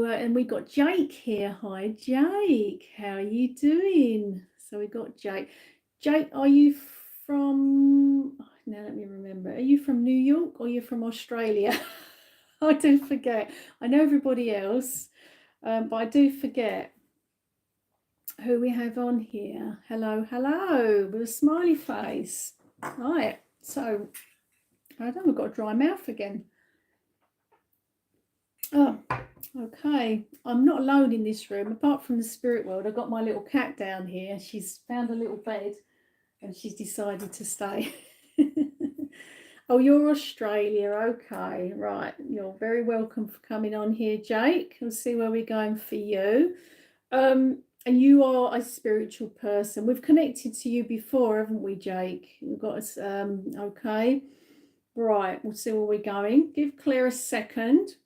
and we got Jake here. Hi, Jake. How are you doing? So we got Jake. Jake, are you from? Now let me remember. Are you from New York or are you from Australia? I do forget. I know everybody else, but I do forget who we have on here. Hello, hello, with a smiley face. Right, so I don't know, we've got a dry mouth again. Oh, okay. I'm not alone in this room. Apart from the spirit world, I've got my little cat down here. She's found a little bed and she's decided to stay. Oh, you're Australia. Okay, right. You're very welcome for coming on here, Jake. We'll see where we're going for you. And you are a spiritual person. We've connected to you before, haven't we, Jake? We've got us. Okay. Right. We'll see where we're going. Give Claire a second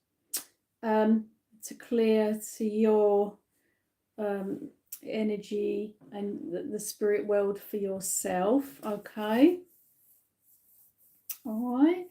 to clear to your energy and the spirit world for yourself. Okay. All right.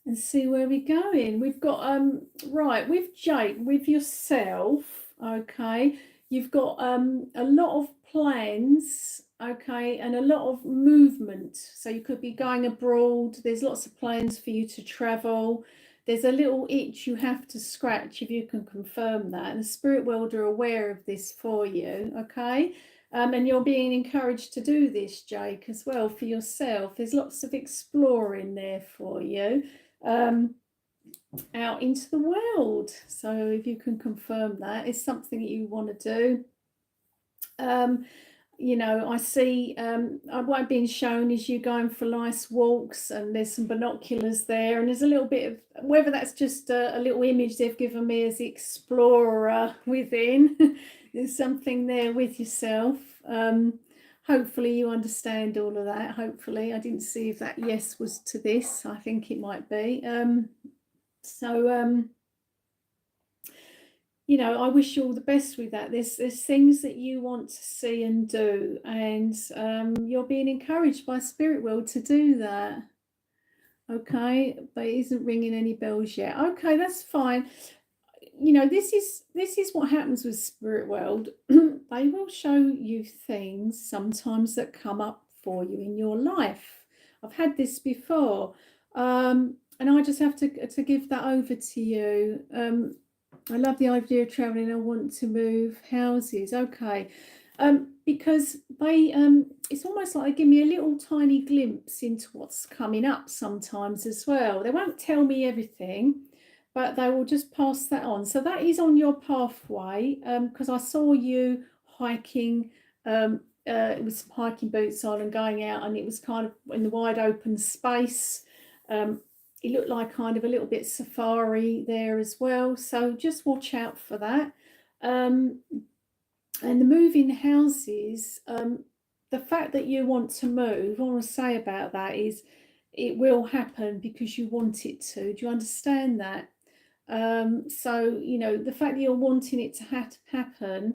And see where we're going. We've got right, with Jake, with yourself. Okay. You've got a lot of plans, okay, and a lot of movement. So you could be going abroad. There's lots of plans for you to travel. There's a little itch you have to scratch, if you can confirm that. And the spirit world are aware of this for you, okay? And you're being encouraged to do this, Jake, as well, for yourself. There's lots of exploring there for you. Out into the world. So if you can confirm that it's something that you want to do. You know, I see what I'm being shown is you going for nice walks, and there's some binoculars there, and there's a little bit of, whether that's just a little image they've given me as the explorer within. There's something there with yourself. Hopefully you understand all of that. Hopefully. I didn't see if that yes was to this. I think it might be. So you know, I wish you all the best with that. There's things that you want to see and do, and you're being encouraged by spirit world to do that. Okay, but it isn't ringing any bells yet. Okay, that's fine. You know, this is what happens with spirit world. They will show you things sometimes that come up for you in your life. I've had this before. And I just have to give that over to you. I love the idea of traveling. I want to move houses. Okay. Because they, it's almost like they give me a little tiny glimpse into what's coming up sometimes as well. They won't tell me everything, but they will just pass that on. So that is on your pathway, because I saw you hiking. It was hiking boots on and going out, and it was kind of in the wide open space. It looked like kind of a little bit safari there as well. So just watch out for that. And the moving houses, the fact that you want to move, all I want to say about that is it will happen because you want it to. Do you understand that? So, you know, the fact that you're wanting it to happen,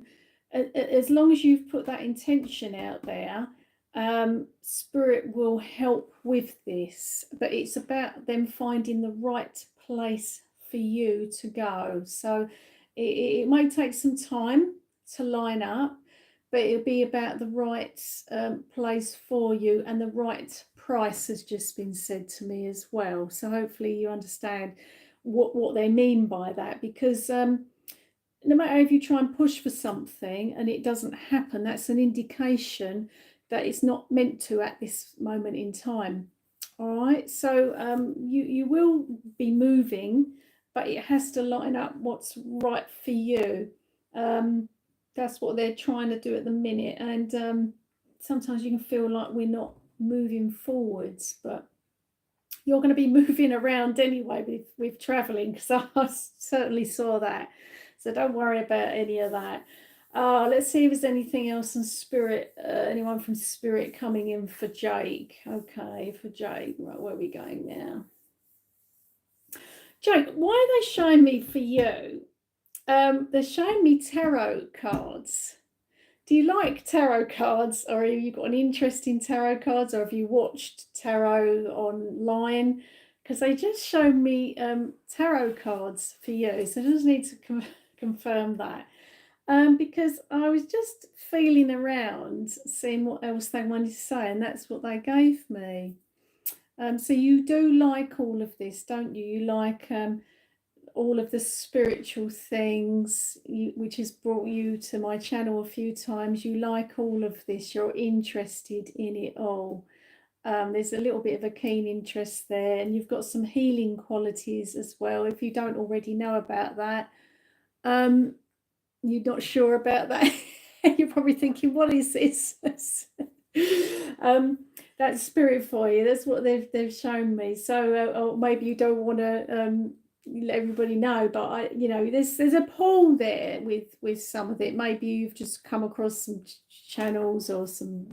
as long as you've put that intention out there, spirit will help with this, but it's about them finding the right place for you to go. So it may take some time to line up, but it'll be about the right place for you, and the right price has just been said to me as well. So hopefully you understand what they mean by that, because no matter if you try and push for something and it doesn't happen, that's an indication that it's not meant to at this moment in time. All right, so you will be moving, but it has to line up what's right for you. That's what they're trying to do at the minute, and sometimes you can feel like we're not moving forwards, but you're going to be moving around anyway with traveling, because I certainly saw that. So don't worry about any of that. Let's see if there's anything else in spirit. Anyone from spirit coming in for Jake? Okay, for Jake. Right, where are we going now? Jake, why are they showing me for you? They're showing me tarot cards. Do you like tarot cards, or have you got an interest in tarot cards, or have you watched tarot online? Because they just showed me tarot cards for you, so I just need to confirm that. Because I was just feeling around, seeing what else they wanted to say, and that's what they gave me. So you do like all of this, don't you? You like all of the spiritual things, which has brought you to my channel a few times. You like all of this, you're interested in it all. There's a little bit of a keen interest there, and you've got some healing qualities as well, if you don't already know about that. You're not sure about that. You're probably thinking, what is this? That's spirit for you. That's what they've shown me. So or maybe you don't want to let everybody know, but there's a pull there with some of it. Maybe you've just come across some channels or some,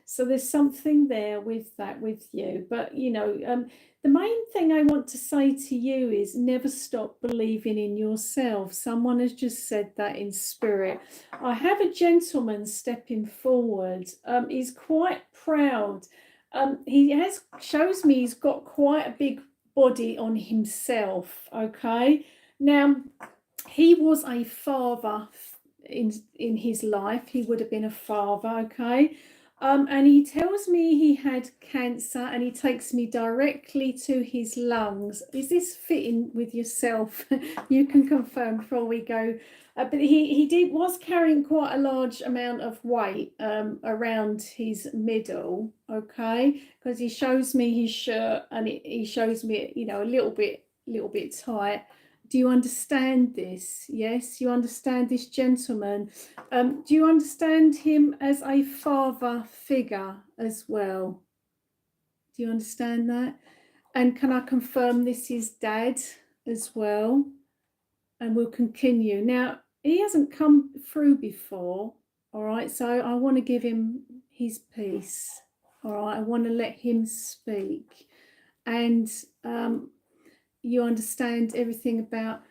so there's something there with that with you. But the main thing I want to say to you is never stop believing in yourself. Someone has just said that in spirit. I have a gentleman stepping forward. He's quite proud. He shows me he's got quite a big body on himself. Okay, now he was a father in his life. He would have been a father. Okay. And he tells me he had cancer, and he takes me directly to his lungs. Is this fitting with yourself? You can confirm before we go. But he was carrying quite a large amount of weight around his middle, okay? Because he shows me his shirt, and he shows me, a little bit tight. Do you understand this? Yes, you understand this gentleman. Do you understand him as a father figure as well? Do you understand that? And can I confirm this is Dad as well? And we'll continue. Now, he hasn't come through before, all right? So I want to give him his peace, all right? I want to let him speak. And you understand everything about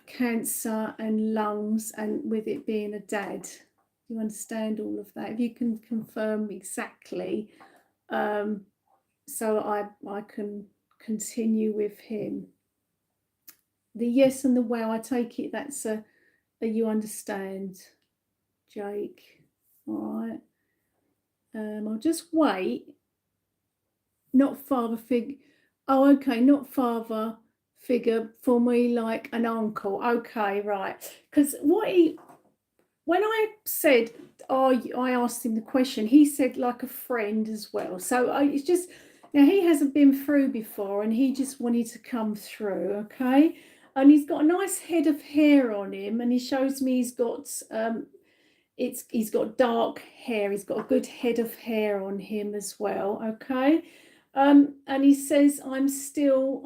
cancer and lungs, and with it being a dad. You understand all of that? If you can confirm exactly, so I can continue with him. The yes and the wow, I take it that's a you understand, Jake. All right. I'll just wait. Not father figure. Oh, okay, not father figure for me, like an uncle. Okay, right. Because when I said, I asked him the question, he said like a friend as well. So it's just, now he hasn't been through before, and he just wanted to come through, okay? And he's got a nice head of hair on him, and he shows me he's got he's got dark hair. He's got a good head of hair on him as well, okay? And he says, I'm still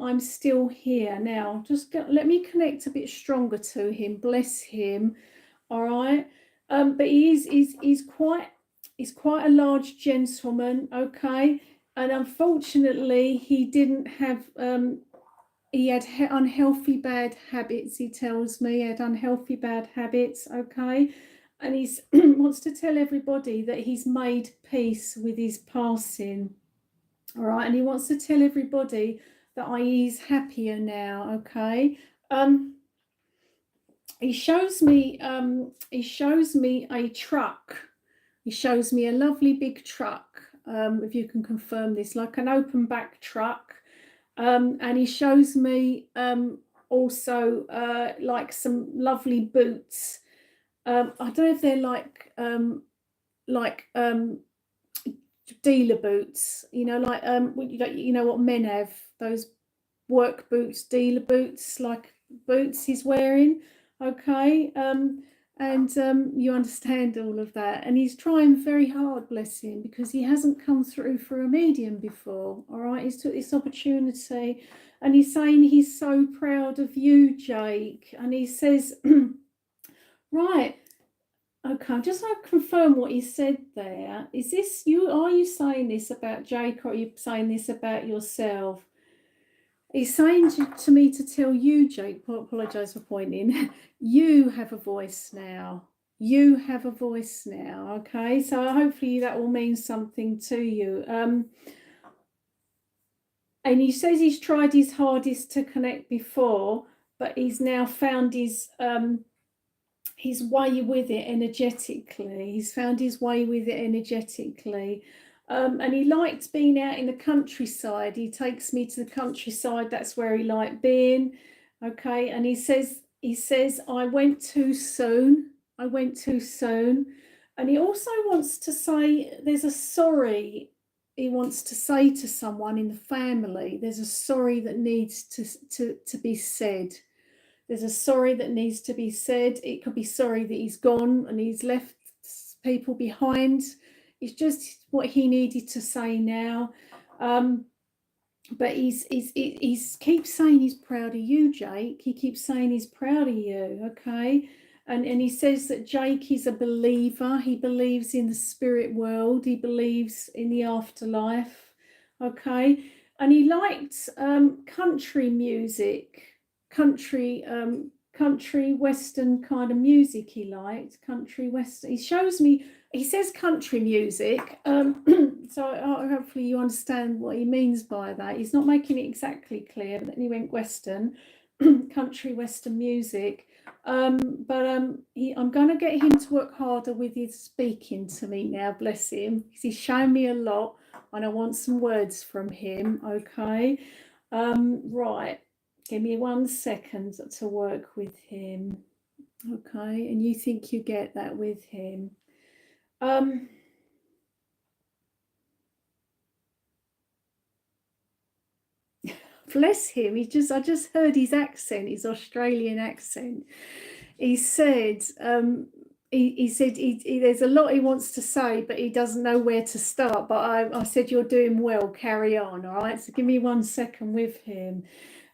here. Now, just let me connect a bit stronger to him. Bless him. All right. But he's quite a large gentleman, okay? And unfortunately, he didn't have he had unhealthy bad habits. He tells me he had unhealthy bad habits, okay? And he wants to tell everybody that he's made peace with his passing. All right, and he wants to tell everybody that he's happier now, okay? He shows me a truck. He shows me a lovely big truck, if you can confirm this, like an open back truck. And he shows me also like some lovely boots. I don't know if they're like dealer boots, like what men have, those work boots, dealer boots, like boots he's wearing, okay? And you understand all of that. And he's trying very hard, bless him, because he hasn't come through for a medium before. All right, he's took this opportunity, and he's saying he's so proud of you, Jake. And he says, right, okay, just want to confirm what he said there. Is this you? Are you saying this about Jake, or are you saying this about yourself? He's saying to me to tell you, Jake, apologise for pointing, you have a voice now. You have a voice now, okay? So hopefully that will mean something to you. And he says he's tried his hardest to connect before, but he's now found his way with it energetically. He's found his way with it energetically. And he liked being out in the countryside. He takes me to the countryside. That's where he liked being. Okay. And he says, I went too soon. I went too soon. And he also wants to say there's a sorry he wants to say to someone in the family. There's a sorry that needs to be said. There's a sorry that needs to be said. It could be sorry that he's gone and he's left people behind. It's just what he needed to say now. But he's keeps saying he's proud of you, Jake. He keeps saying he's proud of you, okay? And he says that Jake is a believer. He believes in the spirit world. He believes in the afterlife, okay? And he liked country music. Country western kind of music he liked. Country western. He shows me, he says country music, so hopefully you understand what he means by that. He's not making it exactly clear, but then he went western, country western music. I'm going to get him to work harder with his speaking to me now, bless him, because he's shown me a lot and I want some words from him, okay? Right. Give me 1 second to work with him. Okay, and you think you get that with him. Bless him. I just heard his accent, his Australian accent. He said, he said there's a lot he wants to say, but he doesn't know where to start. But I said, you're doing well, carry on. All right, so give me 1 second with him.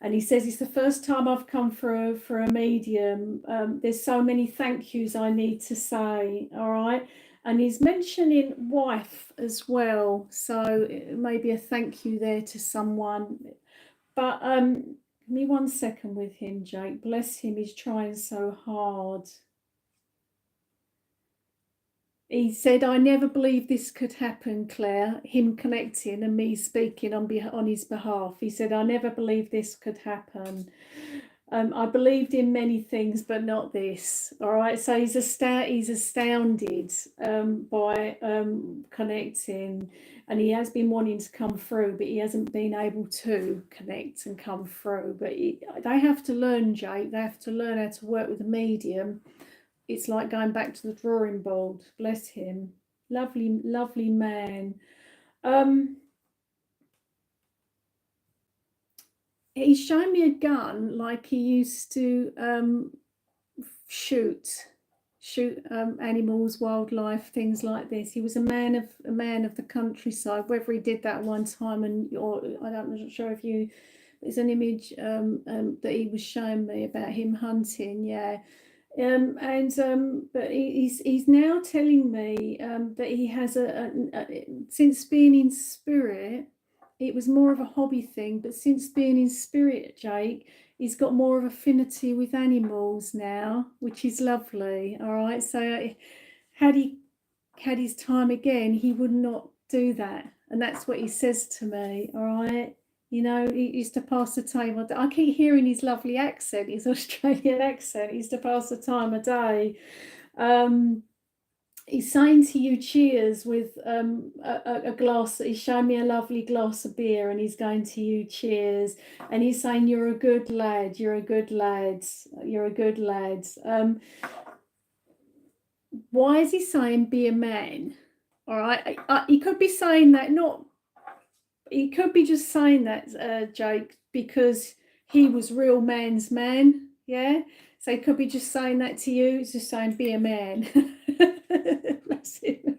And he says, it's the first time I've come for a medium. There's so many thank yous I need to say, all right? And he's mentioning wife as well. So maybe a thank you there to someone. But give me 1 second with him, Jake. Bless him, he's trying so hard. He said, I never believed this could happen, Claire, him connecting and me speaking on his behalf. He said, I never believed this could happen. I believed in many things, but not this. All right. So he's astounded by connecting, and he has been wanting to come through, but he hasn't been able to connect and come through. But they have to learn, Jake. They have to learn how to work with a medium. It's like going back to the drawing board. Bless him. Lovely, lovely man. He's shown me a gun like he used to shoot animals, wildlife, things like this. He was a man of the countryside. Whether he did that one time, I'm not sure if you. There's an image that he was showing me about him hunting. Yeah. But he's now telling me that he has since being in spirit, it was more of a hobby thing, but since being in spirit, Jake, he's got more of affinity with animals now, which is lovely. All right, so had he had his time again, he would not do that, and that's what he says to me. All right. You know, he used to pass the time. I keep hearing his lovely accent, his Australian accent. He used to pass the time of day. He's saying to you cheers with a glass. He's showing me a lovely glass of beer and he's going to you cheers. And he's saying, you're a good lad, you're a good lad, you're a good lad. Why is he saying be a man? All right, he could be saying that not. He could be just saying that, Jake, because he was real man's man, yeah? So he could be just saying that to you. It's just saying, be a man. Bless him.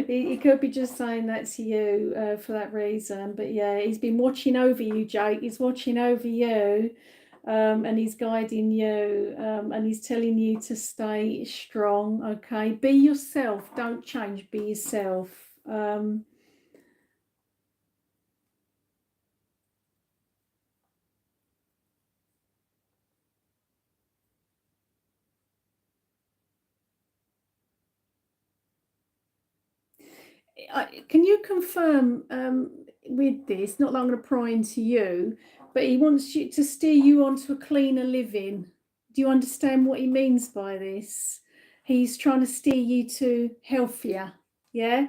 He could be just saying that to you for that reason. But yeah, he's been watching over you, Jake. He's watching over you. And he's guiding you, and he's telling you to stay strong. Okay, be yourself. Don't change. Be yourself. Can you confirm with this? Not that I'm going to pry into you, but he wants you to steer you onto a cleaner living. Do you understand what he means by this? He's trying to steer you to healthier. Yeah.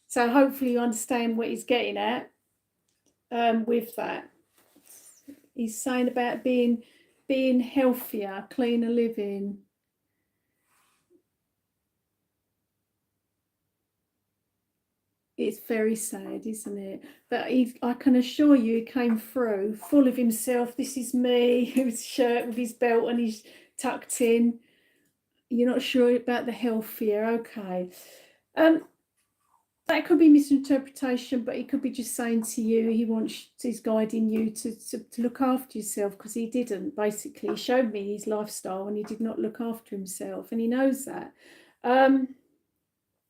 So hopefully you understand what he's getting at with that. He's saying about being healthier, cleaner living. It's very sad, isn't it? But I can assure you, he came through full of himself. This is me, his shirt with his belt and he's tucked in. You're not sure about the healthier, okay. That could be misinterpretation, but he could be just saying to you, he's guiding you to look after yourself, because he didn't. Basically, he showed me his lifestyle and he did not look after himself, and he knows that.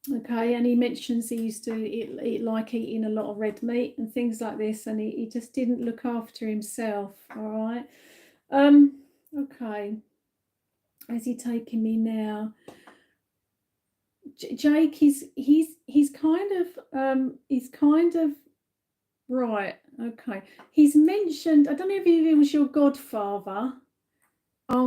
Okay, and he mentions he used to eat like eating a lot of red meat and things like this, and he just didn't look after himself. All right. Okay. Is he taking me now? Jake, he's kind of right. Okay. He's mentioned, I don't know if he was your godfather.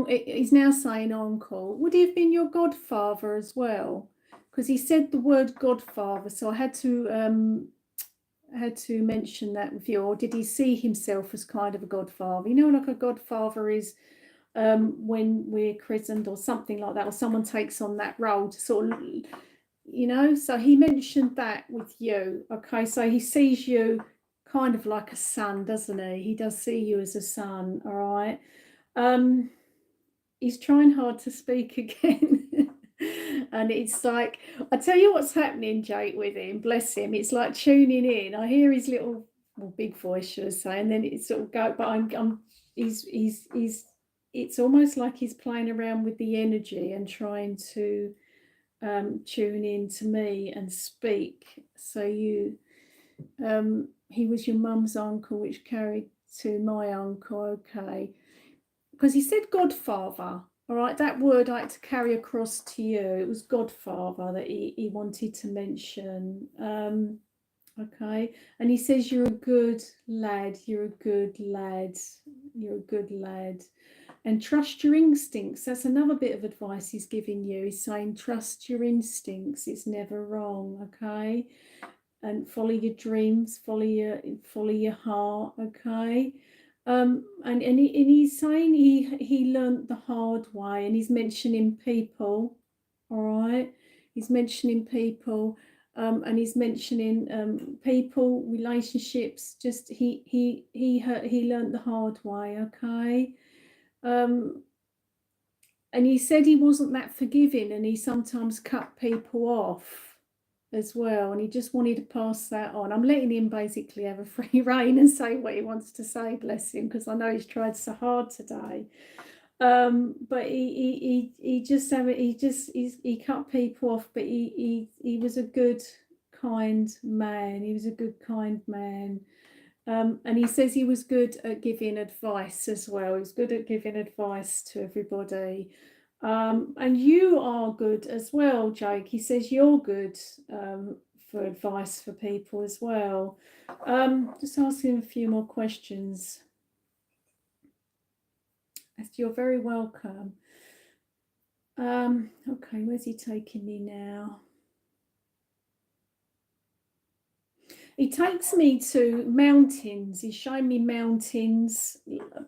He's now saying uncle. Would he have been your godfather as well? Because he said the word godfather, so I had to mention that with you. Or did he see himself as kind of a godfather? You know, like a godfather is when we're christened or something like that, or someone takes on that role to sort of, you know. So he mentioned that with you. Okay, so he sees you kind of like a son, doesn't he? He does see you as a son. All right. He's trying hard to speak again. And it's like, I tell you what's happening, Jake, with him, bless him. It's like tuning in. I hear his little, well, big voice, should I say, and then it sort of go, but he's it's almost like he's playing around with the energy and trying to tune in to me and speak. So he was your mum's uncle, which carried to my uncle. Okay. Because he said godfather. All right, that word I had to carry across to you. It was godfather that he wanted to mention. Okay, and he says you're a good lad. You're a good lad. You're a good lad. And trust your instincts. That's another bit of advice he's giving you. He's saying trust your instincts. It's never wrong. Okay, and follow your dreams. Follow your heart. Okay. And he's saying he learned the hard way, and he's mentioning people. All right, he's mentioning people, and he's mentioning people, relationships. Just he learned the hard way. Okay. And he said he wasn't that forgiving, and he sometimes cut people off as well, and he just wanted to pass that on. I'm letting him basically have a free rein and say what he wants to say, bless him, because I know he's tried so hard today. But he cut people off, but he was a good, kind man. He was a good, kind man. And he says he was good at giving advice as well. He was good at giving advice to everybody. And you are good as well, Jake. He says you're good for advice for people as well. Just asking a few more questions. You're very welcome. Okay, where's he taking me now? He takes me to mountains. He's showing me mountains.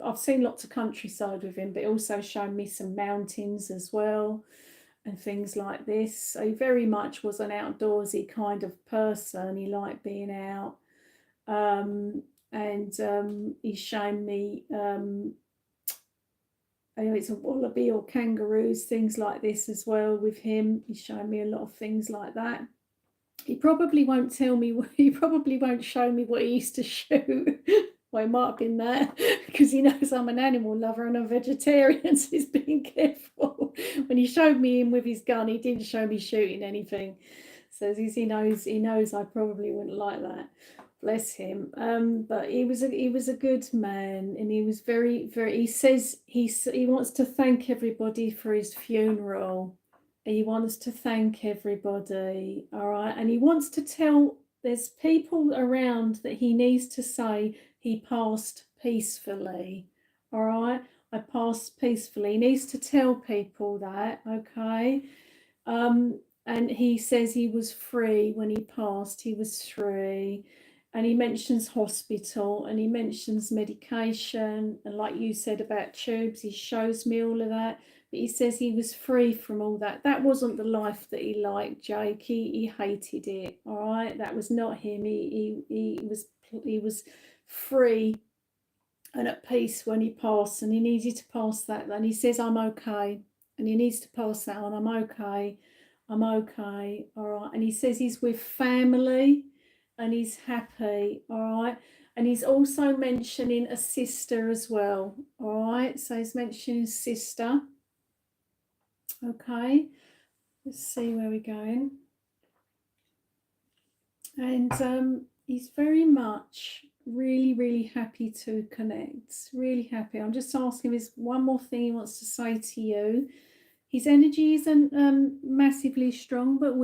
I've seen lots of countryside with him, but also shown me some mountains as well and things like this. So he very much was an outdoorsy kind of person. He liked being out. And he's shown me it's a wallaby or kangaroos, things like this as well with him. He's showing me a lot of things like that. He probably won't tell me, he probably won't show me what he used to shoot. Well, it might have been that, because he knows I'm an animal lover and a vegetarian, so he's being careful. When he showed me him with his gun, he didn't show me shooting anything. So he knows I probably wouldn't like that. Bless him. But he was a good man, and he was very, very. He says he wants to thank everybody for his funeral. He wants to thank everybody, all right, and he wants to tell. There's people around that he needs to say he passed peacefully, all right. I passed peacefully. He needs to tell people that, okay. And he says he was free when he passed. He was free. And he mentions hospital, and he mentions medication, and like you said about tubes, he shows me all of that. But he says he was free from all that. That wasn't the life that he liked, Jake. He hated it. All right, that was not him. He was free and at peace when he passed, and he needed to pass that. And he says, I'm okay, and he needs to pass that on. I'm okay. I'm okay. All right. And he says he's with family and he's happy. All right. And he's also mentioning a sister as well. All right. So he's mentioning sister. Okay. Let's see where we're going. And he's very much really, really happy to connect. Really happy. I'm just asking him, there's one more thing he wants to say to you. His energy isn't massively strong, but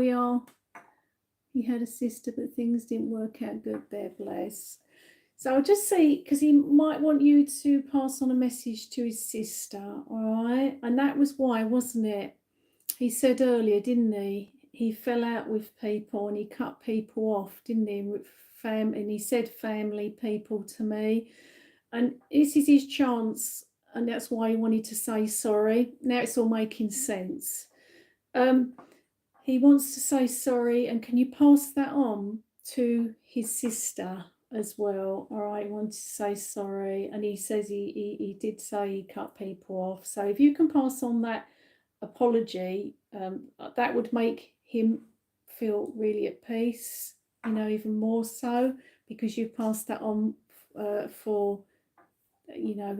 he had a sister, but things didn't work out good there, bless. So I'll just say, because he might want you to pass on a message to his sister, all right? And that was why, wasn't it? He said earlier, didn't he? He fell out with people and he cut people off, didn't he? And he said family, people to me. And this is his chance, and that's why he wanted to say sorry. Now it's all making sense. He wants to say sorry, and can you pass that on to his sister as well? All right, he wanted to say sorry, and he says he did say he cut people off. So if you can pass on that apology, that would make him feel really at peace, even more so, because you've passed that on for,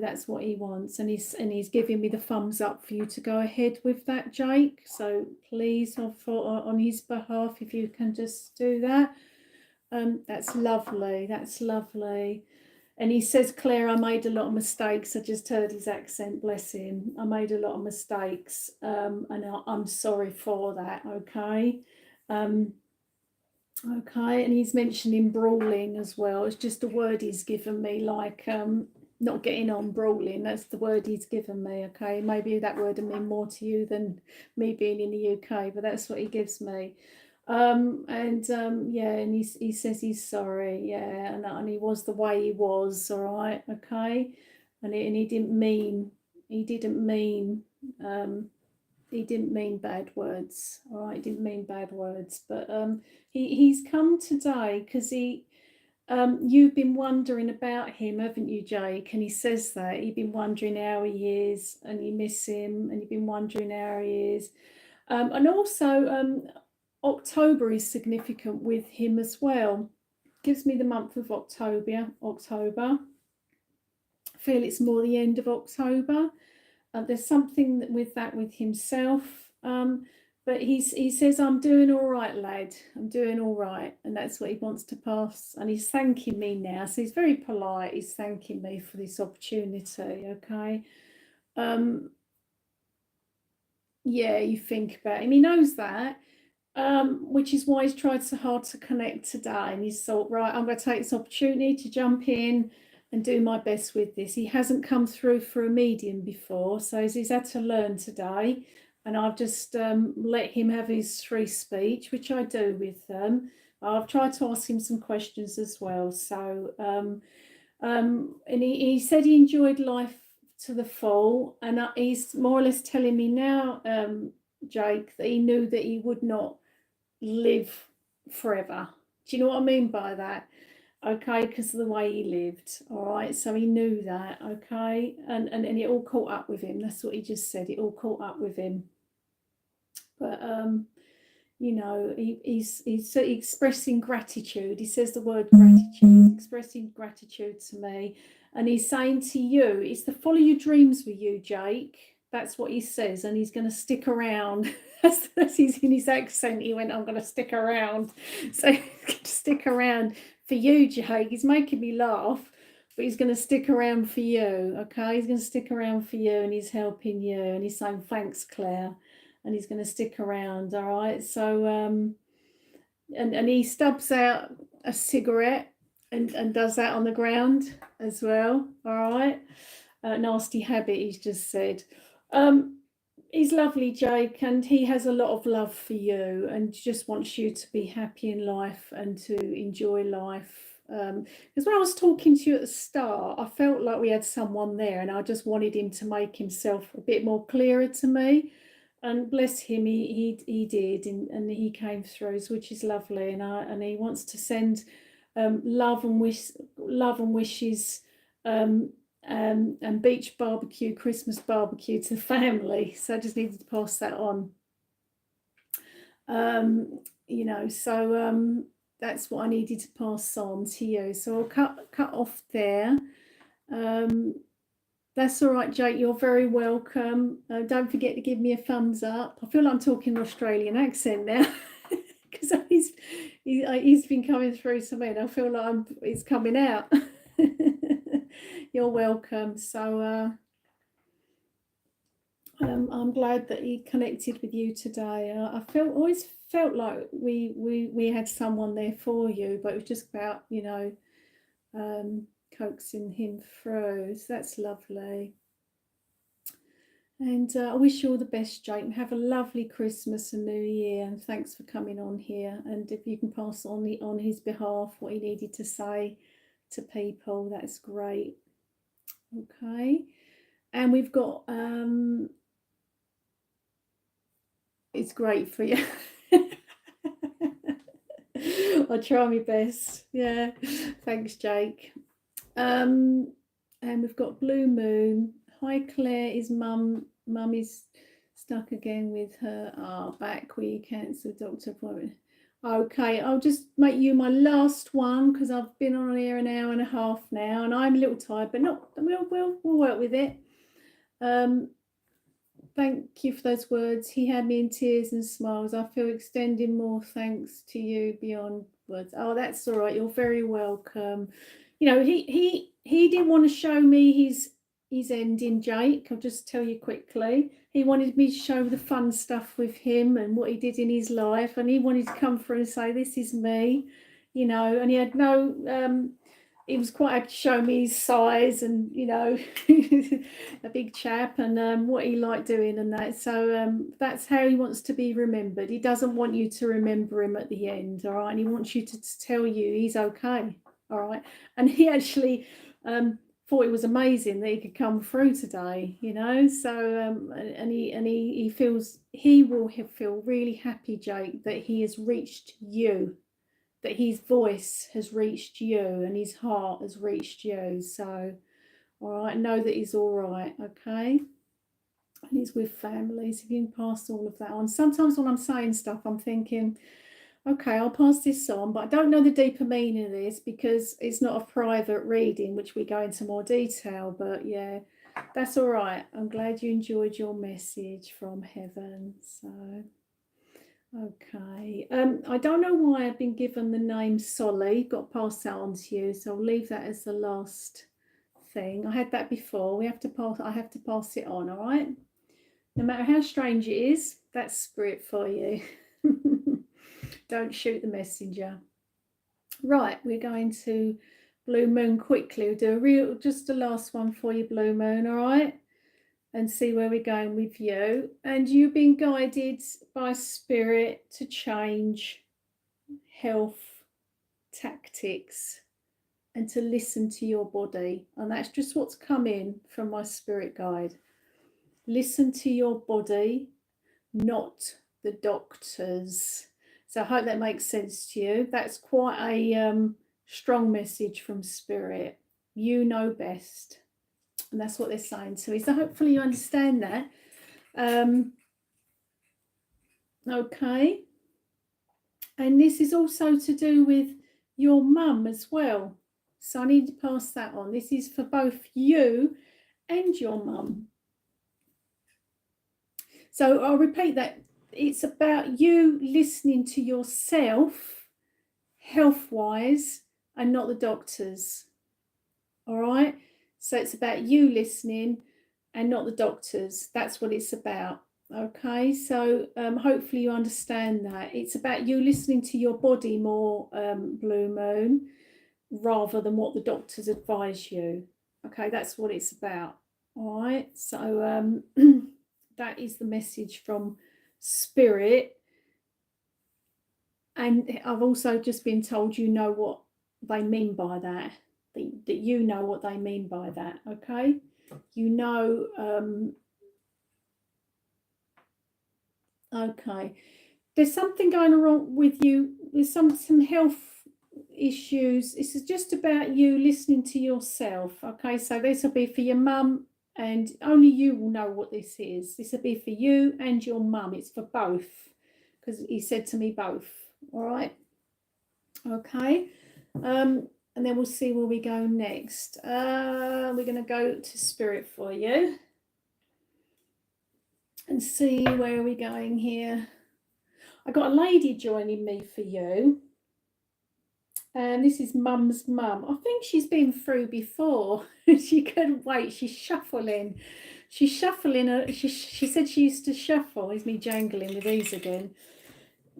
that's what he wants, and he's giving me the thumbs up for you to go ahead with that, Jake. So please, on his behalf, if you can just do that. That's lovely. That's lovely. And he says, Claire, I made a lot of mistakes. I just heard his accent, bless him. I made a lot of mistakes, and I'm sorry for that, okay? Okay, and he's mentioning brawling as well. It's just a word he's given me, like not getting on, brawling. That's the word he's given me, okay? Maybe that word would mean more to you than me being in the UK, but that's what he gives me. Yeah, and he says he's sorry, yeah, and he was the way he was, all right, okay? And he didn't mean bad words, all right? He didn't mean bad words, but he's come today because you've been wondering about him, haven't you, Jake? And he says that you've been wondering how he is, and you miss him, and you've been wondering how he is, and also October is significant with him as well. Gives me the month of October. I feel it's more the end of October. There's something with that with himself. But he says, I'm doing all right, lad. I'm doing all right. And that's what he wants to pass. And he's thanking me now. So he's very polite. He's thanking me for this opportunity, okay? Yeah, you think about him. He knows that, which is why he's tried so hard to connect today. And he's thought, right, I'm going to take this opportunity to jump in and do my best with this. He hasn't come through for a medium before, so he's had to learn today. And I've just let him have his free speech, which I do with them. I've tried to ask him some questions as well. So, and he said he enjoyed life to the full, and he's more or less telling me now, Jake, that he knew that he would not live forever. Do you know what I mean by that? okay, because of the way he lived. All right, so he knew that. Okay, and it all caught up with him. That's what he just said. It all caught up with him. But you know, he's expressing gratitude. He says the word gratitude. He's expressing gratitude to me, and he's saying to you, it's to follow your dreams with you, Jake. That's what he says, and he's going to stick around. As he's in his accent, he went, I'm going to stick around. So he's going to stick around for you, Jake. He's making me laugh, but he's going to stick around for you, okay? He's going to stick around for you, and he's helping you, and he's saying, thanks, Claire, and he's going to stick around, all right? So, and he stubs out a cigarette and does that on the ground as well, all right? Nasty habit, he's just said. He's lovely, Jake, and he has a lot of love for you and just wants you to be happy in life and to enjoy life. Because when I was talking to you at the start, I felt like we had someone there, and I just wanted him to make himself a bit more clearer to me. And bless him, he did, and he came through, which is lovely. And he wants to send love and wishes. And beach barbecue, Christmas barbecue to the family. So I just needed to pass that on. You know, so that's what I needed to pass on to you. So I'll cut off there. That's all right, Jake. You're very welcome. Don't forget to give me a thumbs up. I feel like I'm talking an Australian accent now because he's been coming through to me, and I feel like it's coming out. You're welcome. So I'm glad that he connected with you today. I always felt like we had someone there for you, but it was just about, you know, coaxing him through. So that's lovely. And I wish you all the best, Jake, and have a lovely Christmas and New Year. And thanks for coming on here. And if you can pass on his behalf what he needed to say to people, that's great. Okay, and we've got it's great for you. I'll try my best. Yeah, thanks, Jake. And we've got Blue Moon. Hi, Claire. His mum is stuck again with her back. We cancelled doctor appointment. Okay, I'll just make you my last one because I've been on here an hour and a half now, and I'm a little tired, but not. We'll work with it. Thank you for those words. He had me in tears and smiles. I feel extending more thanks to you beyond words. Oh, that's all right. You're very welcome. You know, he didn't want to show me his ending, Jake. I'll just tell you quickly. He wanted me to show the fun stuff with him and what he did in his life, and he wanted to come through and say, this is me, you know, and he had no he was quite happy to show me his size and, you know, a big chap, and what he liked doing and that. So that's how he wants to be remembered. He doesn't want you to remember him at the end, all right? And he wants you to tell you he's okay, all right? And he actually thought it was amazing that he could come through today, you know. So and he will feel really happy, Jake, that he has reached you, that his voice has reached you and his heart has reached you. So all right, know that he's all right, okay? And he's with families. If you can pass all of that on. Sometimes when I'm saying stuff, I'm thinking, okay, I'll pass this on, but I don't know the deeper meaning of this because it's not a private reading, which we go into more detail. But yeah, that's all right. I'm glad you enjoyed your message from heaven. So, okay. I don't know why I've been given the name Solly. Got to pass that on to you. So I'll leave that as the last thing. I had that before. I have to pass it on, all right? No matter how strange it is, that's spirit for you. Don't shoot the messenger. Right, we're going to Blue Moon quickly. We'll do just the last one for you, Blue Moon, all right? And see where we're going with you. And you've been guided by spirit to change health tactics and to listen to your body. And that's just what's come in from my spirit guide. Listen to your body, not the doctors. So I hope that makes sense to you. That's quite a strong message from Spirit. You know best. And that's what they're saying to me. So hopefully you understand that. Okay. And this is also to do with your mum as well. So I need to pass that on. This is for both you and your mum. So I'll repeat that. It's about you listening to yourself, health-wise, and not the doctors. All right? So it's about you listening and not the doctors. That's what it's about. Okay, so hopefully you understand that. It's about you listening to your body more, Blue Moon, rather than what the doctors advise you. Okay, that's what it's about. All right, so that is the message from Spirit. And I've also just been told you know what they mean by that. That you know what they mean by that. Okay, you know. Okay, there's something going wrong with you. There's some health issues. This is just about you listening to yourself. Okay, so this will be for your mum, and only you will know what this is. This will be for you and your mum. It's for both, because he said to me both. All right. Okay. And then we'll see where we go next. We're going to go to Spirit for you and see where we're going here. I got a lady joining me for you. And this is Mum's mum. I think she's been through before. She couldn't wait. She's shuffling. She's shuffling. She said she used to shuffle. Is me jangling with these again.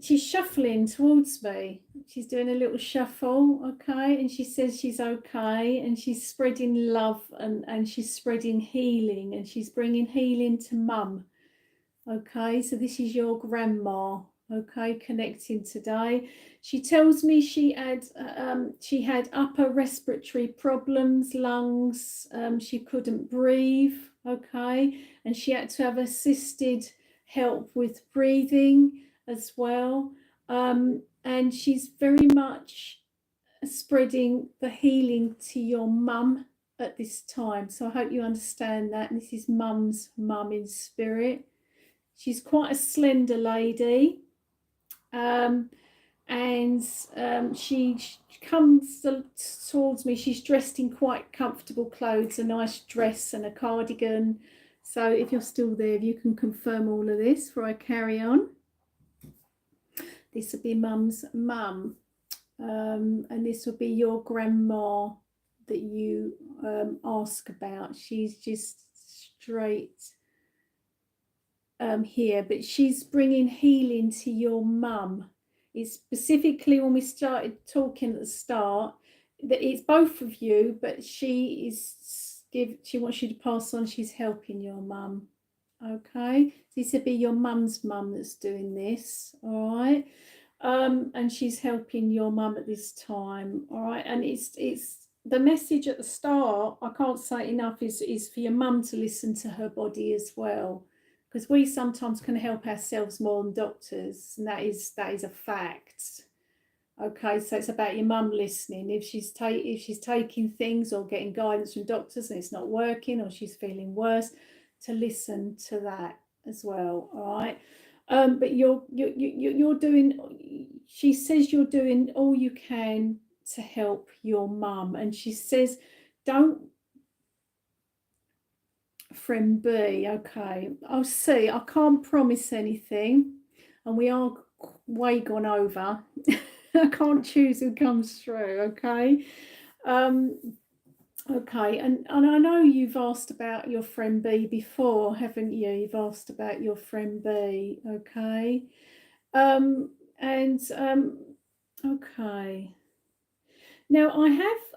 She's shuffling towards me. She's doing a little shuffle, okay? And she says she's okay. And she's spreading love and she's spreading healing. And she's bringing healing to Mum. Okay, so this is your grandma, okay, connecting today. She tells me she had upper respiratory problems, lungs, she couldn't breathe, okay, and she had to have assisted help with breathing as well, and she's very much spreading the healing to your mum at this time. So I hope you understand that. And this is Mum's mum in spirit. She's quite a slender lady, and she comes towards me. She's dressed in quite comfortable clothes, a nice dress and a cardigan. So if you're still there, if you can confirm all of this before I carry on. This will be Mum's mum, and this will be your grandma that you ask about. She's just straight here, but she's bringing healing to your mum. It's specifically when we started talking at the start that it's both of you, but she wants you to pass on. She's helping your mum. Okay, this would be your mum's mum that's doing this. All right, and she's helping your mum at this time. All right, and it's the message at the start. I can't say it enough. Is for your mum to listen to her body as well. Because we sometimes can help ourselves more than doctors, and that is a fact. Okay, so it's about your mum listening. If she's taking things or getting guidance from doctors and it's not working, or she's feeling worse, to listen to that as well. All right, but you're doing. She says you're doing all you can to help your mum, and she says, don't. Friend B, okay, I'll see. I can't promise anything, and we are way gone over. I can't choose who comes through. Okay, okay, and I know you've asked about your friend B before, haven't you? You've asked about your friend B. Okay, okay. Now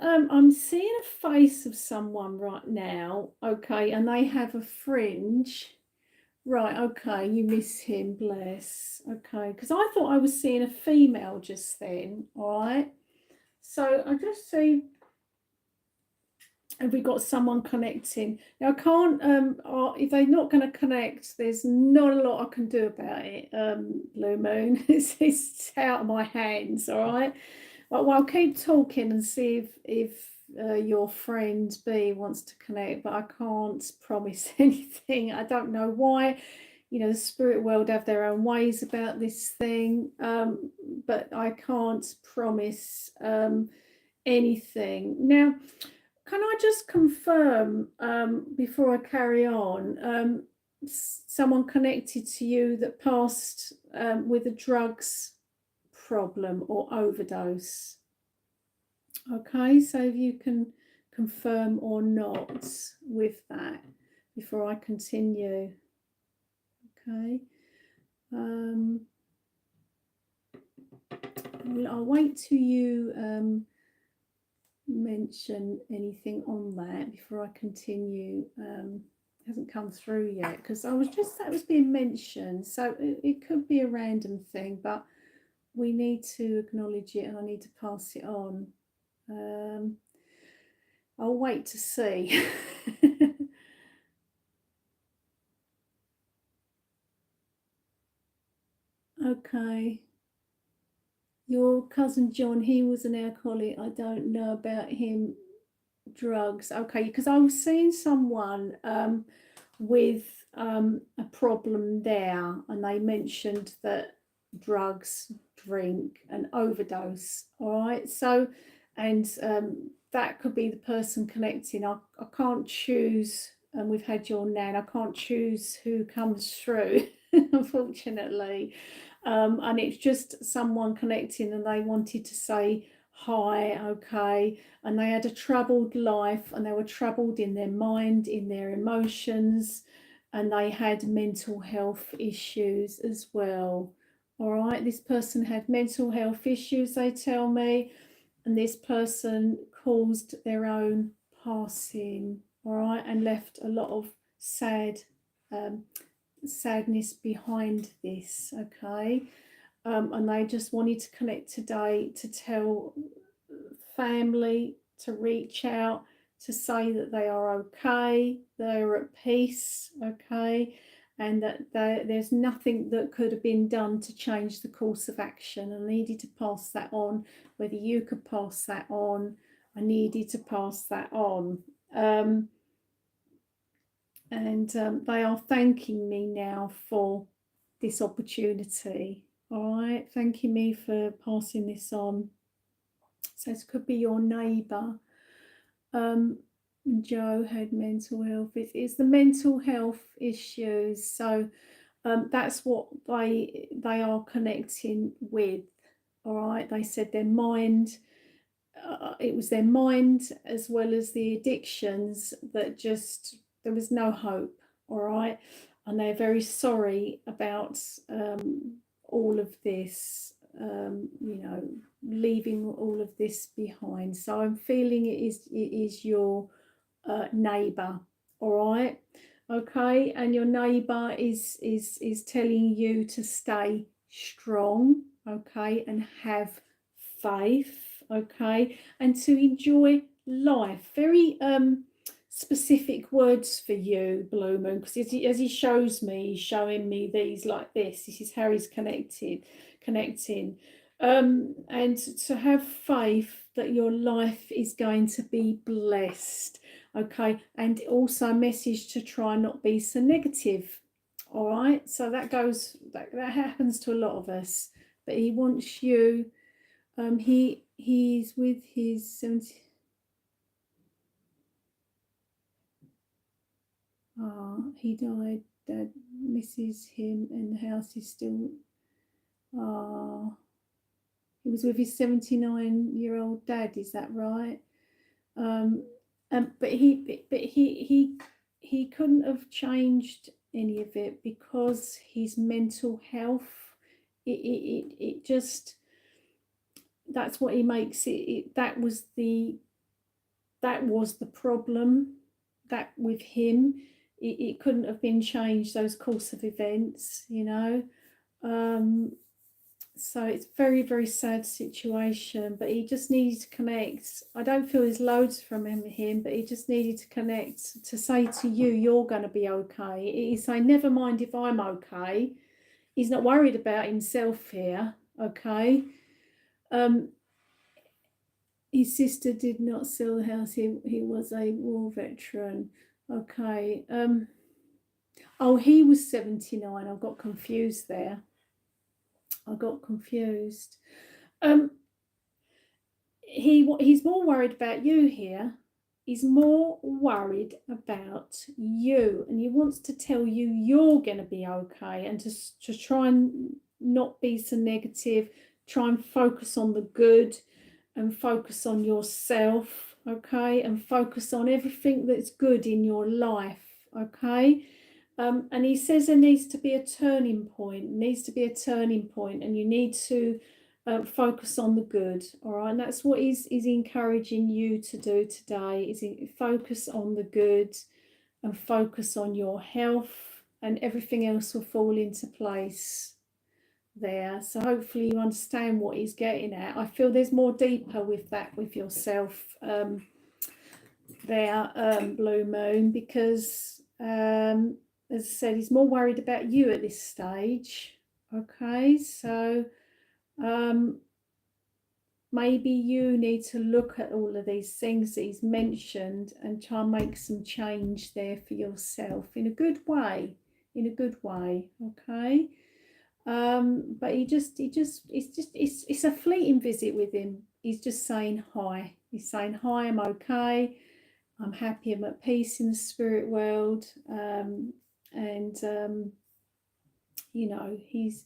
I'm seeing a face of someone right now, okay, and they have a fringe. Right, okay, you miss him, bless. Okay, because I thought I was seeing a female just then, all right? So I just see, have we got someone connecting? Now I can't, if they're not going to connect, there's not a lot I can do about it, Blue Moon. It's out of my hands, all right? Well, I'll keep talking and see if your friend B wants to connect, but I can't promise anything. I don't know why. You know, the spirit world have their own ways about this thing, but I can't promise anything. Now, can I just confirm before I carry on? Someone connected to you that passed with a drugs problem or overdose. Okay, so if you can confirm or not with that before I continue. Okay. I'll wait till you mention anything on that before I continue. Hasn't come through yet because that was being mentioned, so it could be a random thing, but we need to acknowledge it and I need to pass it on. I'll wait to see. Okay. Your cousin John, he was an alcoholic. I don't know about him. Drugs. Okay, because I was seeing someone with a problem there, and they mentioned that drugs, drink, and overdose. All right, so and that could be the person connecting. I can't choose, and we've had your nan. I can't choose who comes through, unfortunately, and it's just someone connecting, and they wanted to say hi, okay, and they had a troubled life, and they were troubled in their mind, in their emotions, and they had mental health issues as well. All right, this person had mental health issues, they tell me, and this person caused their own passing, all right, and left a lot of sadness behind this, okay. And they just wanted to connect today to tell family to reach out to say that they are okay, they're at peace, okay, and that there's nothing that could have been done to change the course of action. I needed to pass that on. Whether you could pass that on, I needed to pass that on. And they are thanking me now for this opportunity. All right, thanking me for passing this on. So it could be your neighbour. Joe had mental health. It's the mental health issues. So that's what they are connecting with. All right, they said their mind. It was their mind as well as the addictions that just there was no hope. All right, and they're very sorry about all of this, leaving all of this behind. So I'm feeling it is your neighbour, all right, okay, and your neighbour is telling you to stay strong, okay, and have faith, okay, and to enjoy life. Very specific words for you, Blue Moon, because as he shows me, he's showing me these like this. This is how he's connecting, and to have faith that your life is going to be blessed, okay, and also a message to try not be so negative. All right, so that happens to a lot of us, but he wants you. He's with his 70. He died. Dad misses him, and the house is still. He was with his 79-year-old dad. Is that right? But he couldn't have changed any of it because his mental health. It just. That's what he makes it. That was the problem. That with him. It couldn't have been changed, those course of events, so it's very, very sad situation, but he just needed to connect. I don't feel there's loads from him, but he just needed to connect to say to you, you're going to be okay. He's saying, never mind if I'm okay. He's not worried about himself here, okay. His sister did not sell the house. He was a war veteran. Okay. Oh, he was 79. I got confused there. I got confused. He's more worried about you here. He's more worried about you, and he wants to tell you you're going to be okay, and to try and not be so negative. Try and focus on the good, and focus on yourself, okay, and focus on everything that's good in your life, okay. And he says there needs to be a turning point. And you need to focus on the good, all right. And that's what he's encouraging you to do today, is focus on the good and focus on your health, and everything else will fall into place there. So hopefully you understand what he's getting at. I feel there's more deeper with that, with yourself there, Blue Moon, because as I said, he's more worried about you at this stage, okay. So maybe you need to look at all of these things that he's mentioned and try and make some change there for yourself in a good way, okay. But it's a fleeting visit with him. He's just saying hi. He's saying hi, I'm okay, I'm happy, I'm at peace in the spirit world, and you know, he's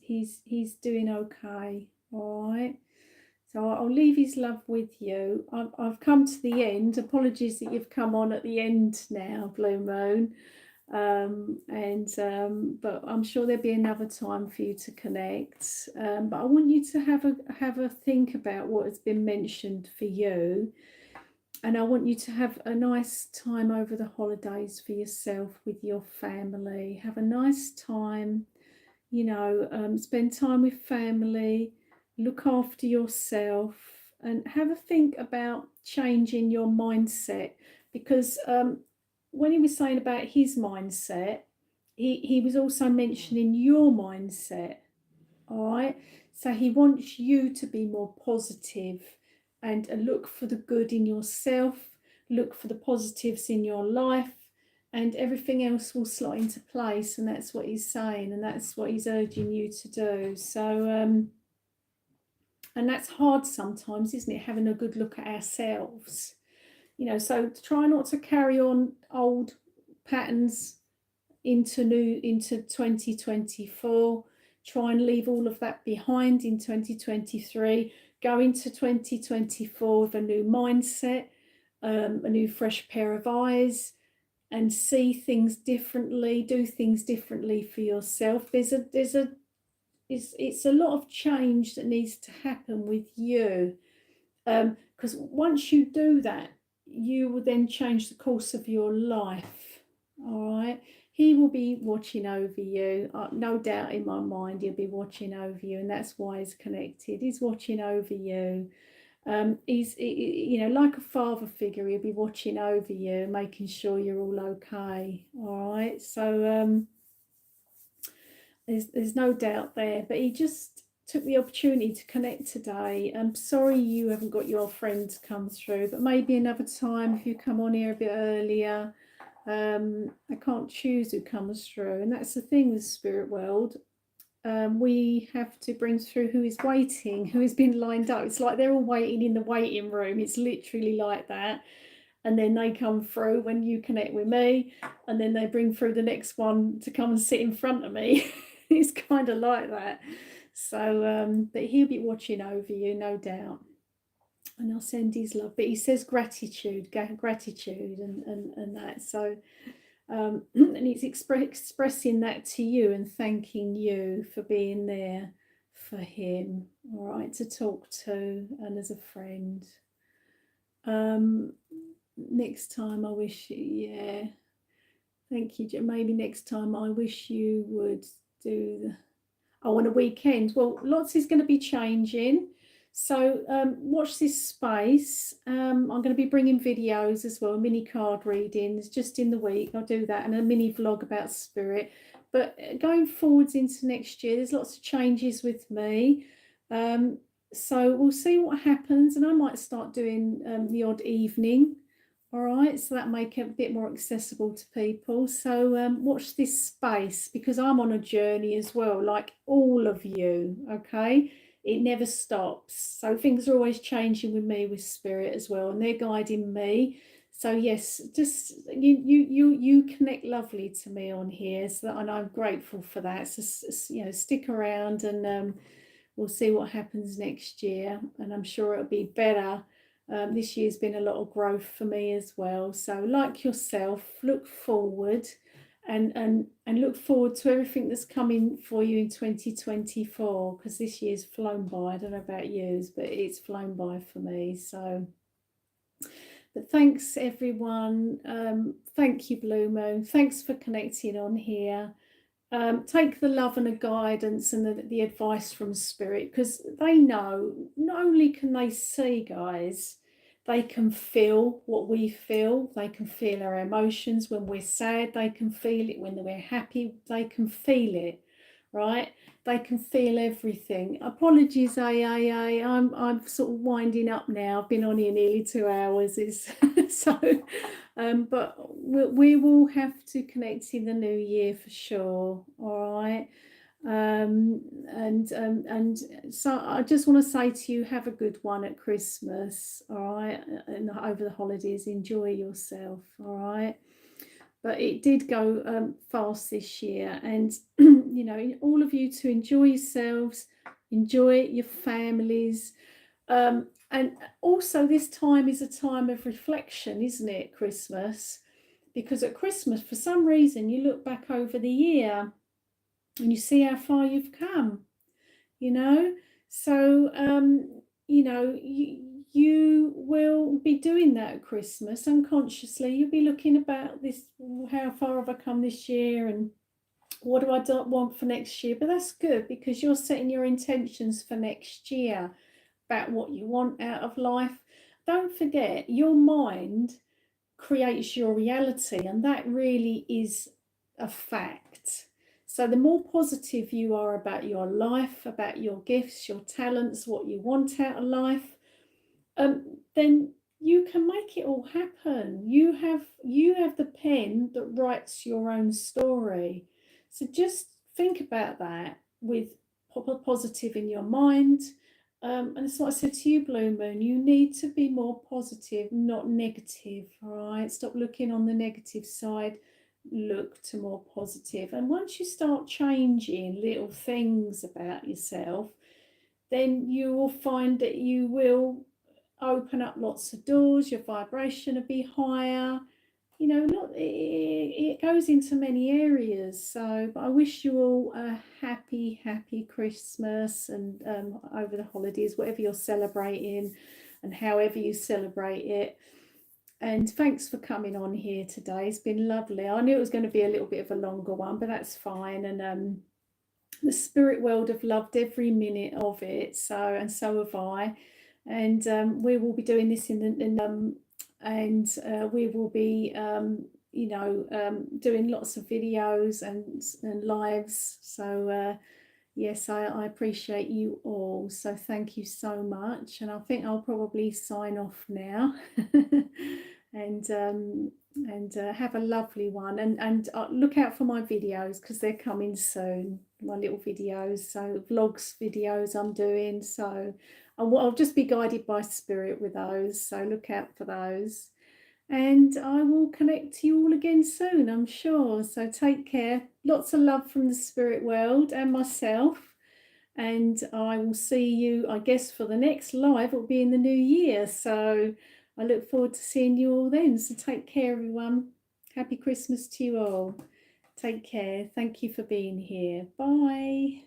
doing okay, all right. So I'll leave his love with you. I've come to the end. Apologies that you've come on at the end now, Blue Moon. But I'm sure there'll be another time for you to connect. But I want you to have a think about what has been mentioned for you, and I want you to have a nice time over the holidays for yourself with your family. Have a nice time, you know, spend time with family, look after yourself, and have a think about changing your mindset, because when he was saying about his mindset, he was also mentioning your mindset, all right. So he wants you to be more positive and look for the good in yourself, look for the positives in your life, and everything else will slot into place. And that's what he's saying, and that's what he's urging you to do. So and that's hard sometimes, isn't it, having a good look at ourselves, you know. So try not to carry on old patterns into 2024. Try and leave all of that behind in 2023. Go into 2024 with a new mindset, a new fresh pair of eyes, and see things differently, do things differently for yourself. It's a lot of change that needs to happen with you, because once you do that, you will then change the course of your life, all right. He will be watching over you, no doubt in my mind. He'll be watching over you, and that's why he's connected. He's watching over you. He's, you know, like a father figure. He'll be watching over you, making sure you're all okay, all right. So there's no doubt there. But he just took the opportunity to connect today. I'm sorry you haven't got your friends come through, but maybe another time if you come on here a bit earlier. I can't choose who comes through, and that's the thing with spirit world. We have to bring through who is waiting, who has been lined up. It's like they're all waiting in the waiting room. It's literally like that. And then they come through when you connect with me, and then they bring through the next one to come and sit in front of me. It's kind of like that. So but he'll be watching over you, no doubt, and I'll send his love. But he says gratitude and that. So and he's expressing that to you and thanking you for being there for him, all right, to talk to and as a friend. Next time I wish you, yeah, thank you. Maybe next time I wish you would do on a weekend. Well, lots is going to be changing. So watch this space. I'm going to be bringing videos as well, mini card readings just in the week. I'll do that, and a mini vlog about spirit. But going forwards into next year, there's lots of changes with me. So we'll see what happens, and I might start doing the odd evening. All right, so that make it a bit more accessible to people. So watch this space, because I'm on a journey as well, like all of you. Okay, it never stops. So things are always changing with me, with spirit as well, and they're guiding me. So yes, just you connect lovely to me on here, so that, and I'm grateful for that. So stick around, and we'll see what happens next year, and I'm sure it'll be better. This year's been a lot of growth for me as well. So, like yourself, look forward, and look forward to everything that's coming for you in 2024, because this year's flown by. I don't know about yous, but it's flown by for me. So, but thanks everyone. Thank you, Blue Moon. Thanks for connecting on here. Take the love and the guidance and the advice from spirit, because they know. Not only can they see, guys, they can feel what we feel. They can feel our emotions when we're sad. They can feel it when we're happy. They can feel it, right? They can feel everything. Apologies, AA. I'm sort of winding up now. I've been on here nearly 2 hours. It's so, but we will have to connect in the new year for sure. All right. And so I just want to say to you, have a good one at Christmas. All right, and over the holidays, enjoy yourself. All right. But it did go fast this year, and all of you to enjoy yourselves, enjoy your families, and also this time is a time of reflection, isn't it? Christmas, because at Christmas, for some reason, you look back over the year and you see how far you've come. So you will be doing that at Christmas unconsciously. You'll be looking about this, how far have I come this year, and what do I want for next year? But that's good, because you're setting your intentions for next year about what you want out of life. Don't forget, your mind creates your reality, and that really is a fact. So the more positive you are about your life, about your gifts, your talents, what you want out of life, then you can make it all happen. You have the pen that writes your own story. So just think about that, with positive in your mind. And it's what I said to you, Blue Moon, you need to be more positive, not negative. All right, stop looking on the negative side, look to more positive. And once you start changing little things about yourself, then you will find that you will open up lots of doors, your vibration will be higher. It goes into many areas. So, but I wish you all a happy Christmas, and over the holidays, whatever you're celebrating and however you celebrate it. And thanks for coming on here today. It's been lovely. I knew it was going to be a little bit of a longer one, but that's fine. And the spirit world have loved every minute of it. So have I. And we will be doing this and we will be doing lots of videos and lives. So yes, I appreciate you all. So thank you so much. And I think I'll probably sign off now. and have a lovely one. And look out for my videos, because they're coming soon. My little videos, so vlogs videos I'm doing. So I'll just be guided by spirit with those. So look out for those. And I will connect to you all again soon, I'm sure. So take care. Lots of love from the spirit world and myself. And I will see you, I guess, for the next live. It will be in the new year. So I look forward to seeing you all then. So take care, everyone. Happy Christmas to you all. Take care. Thank you for being here. Bye.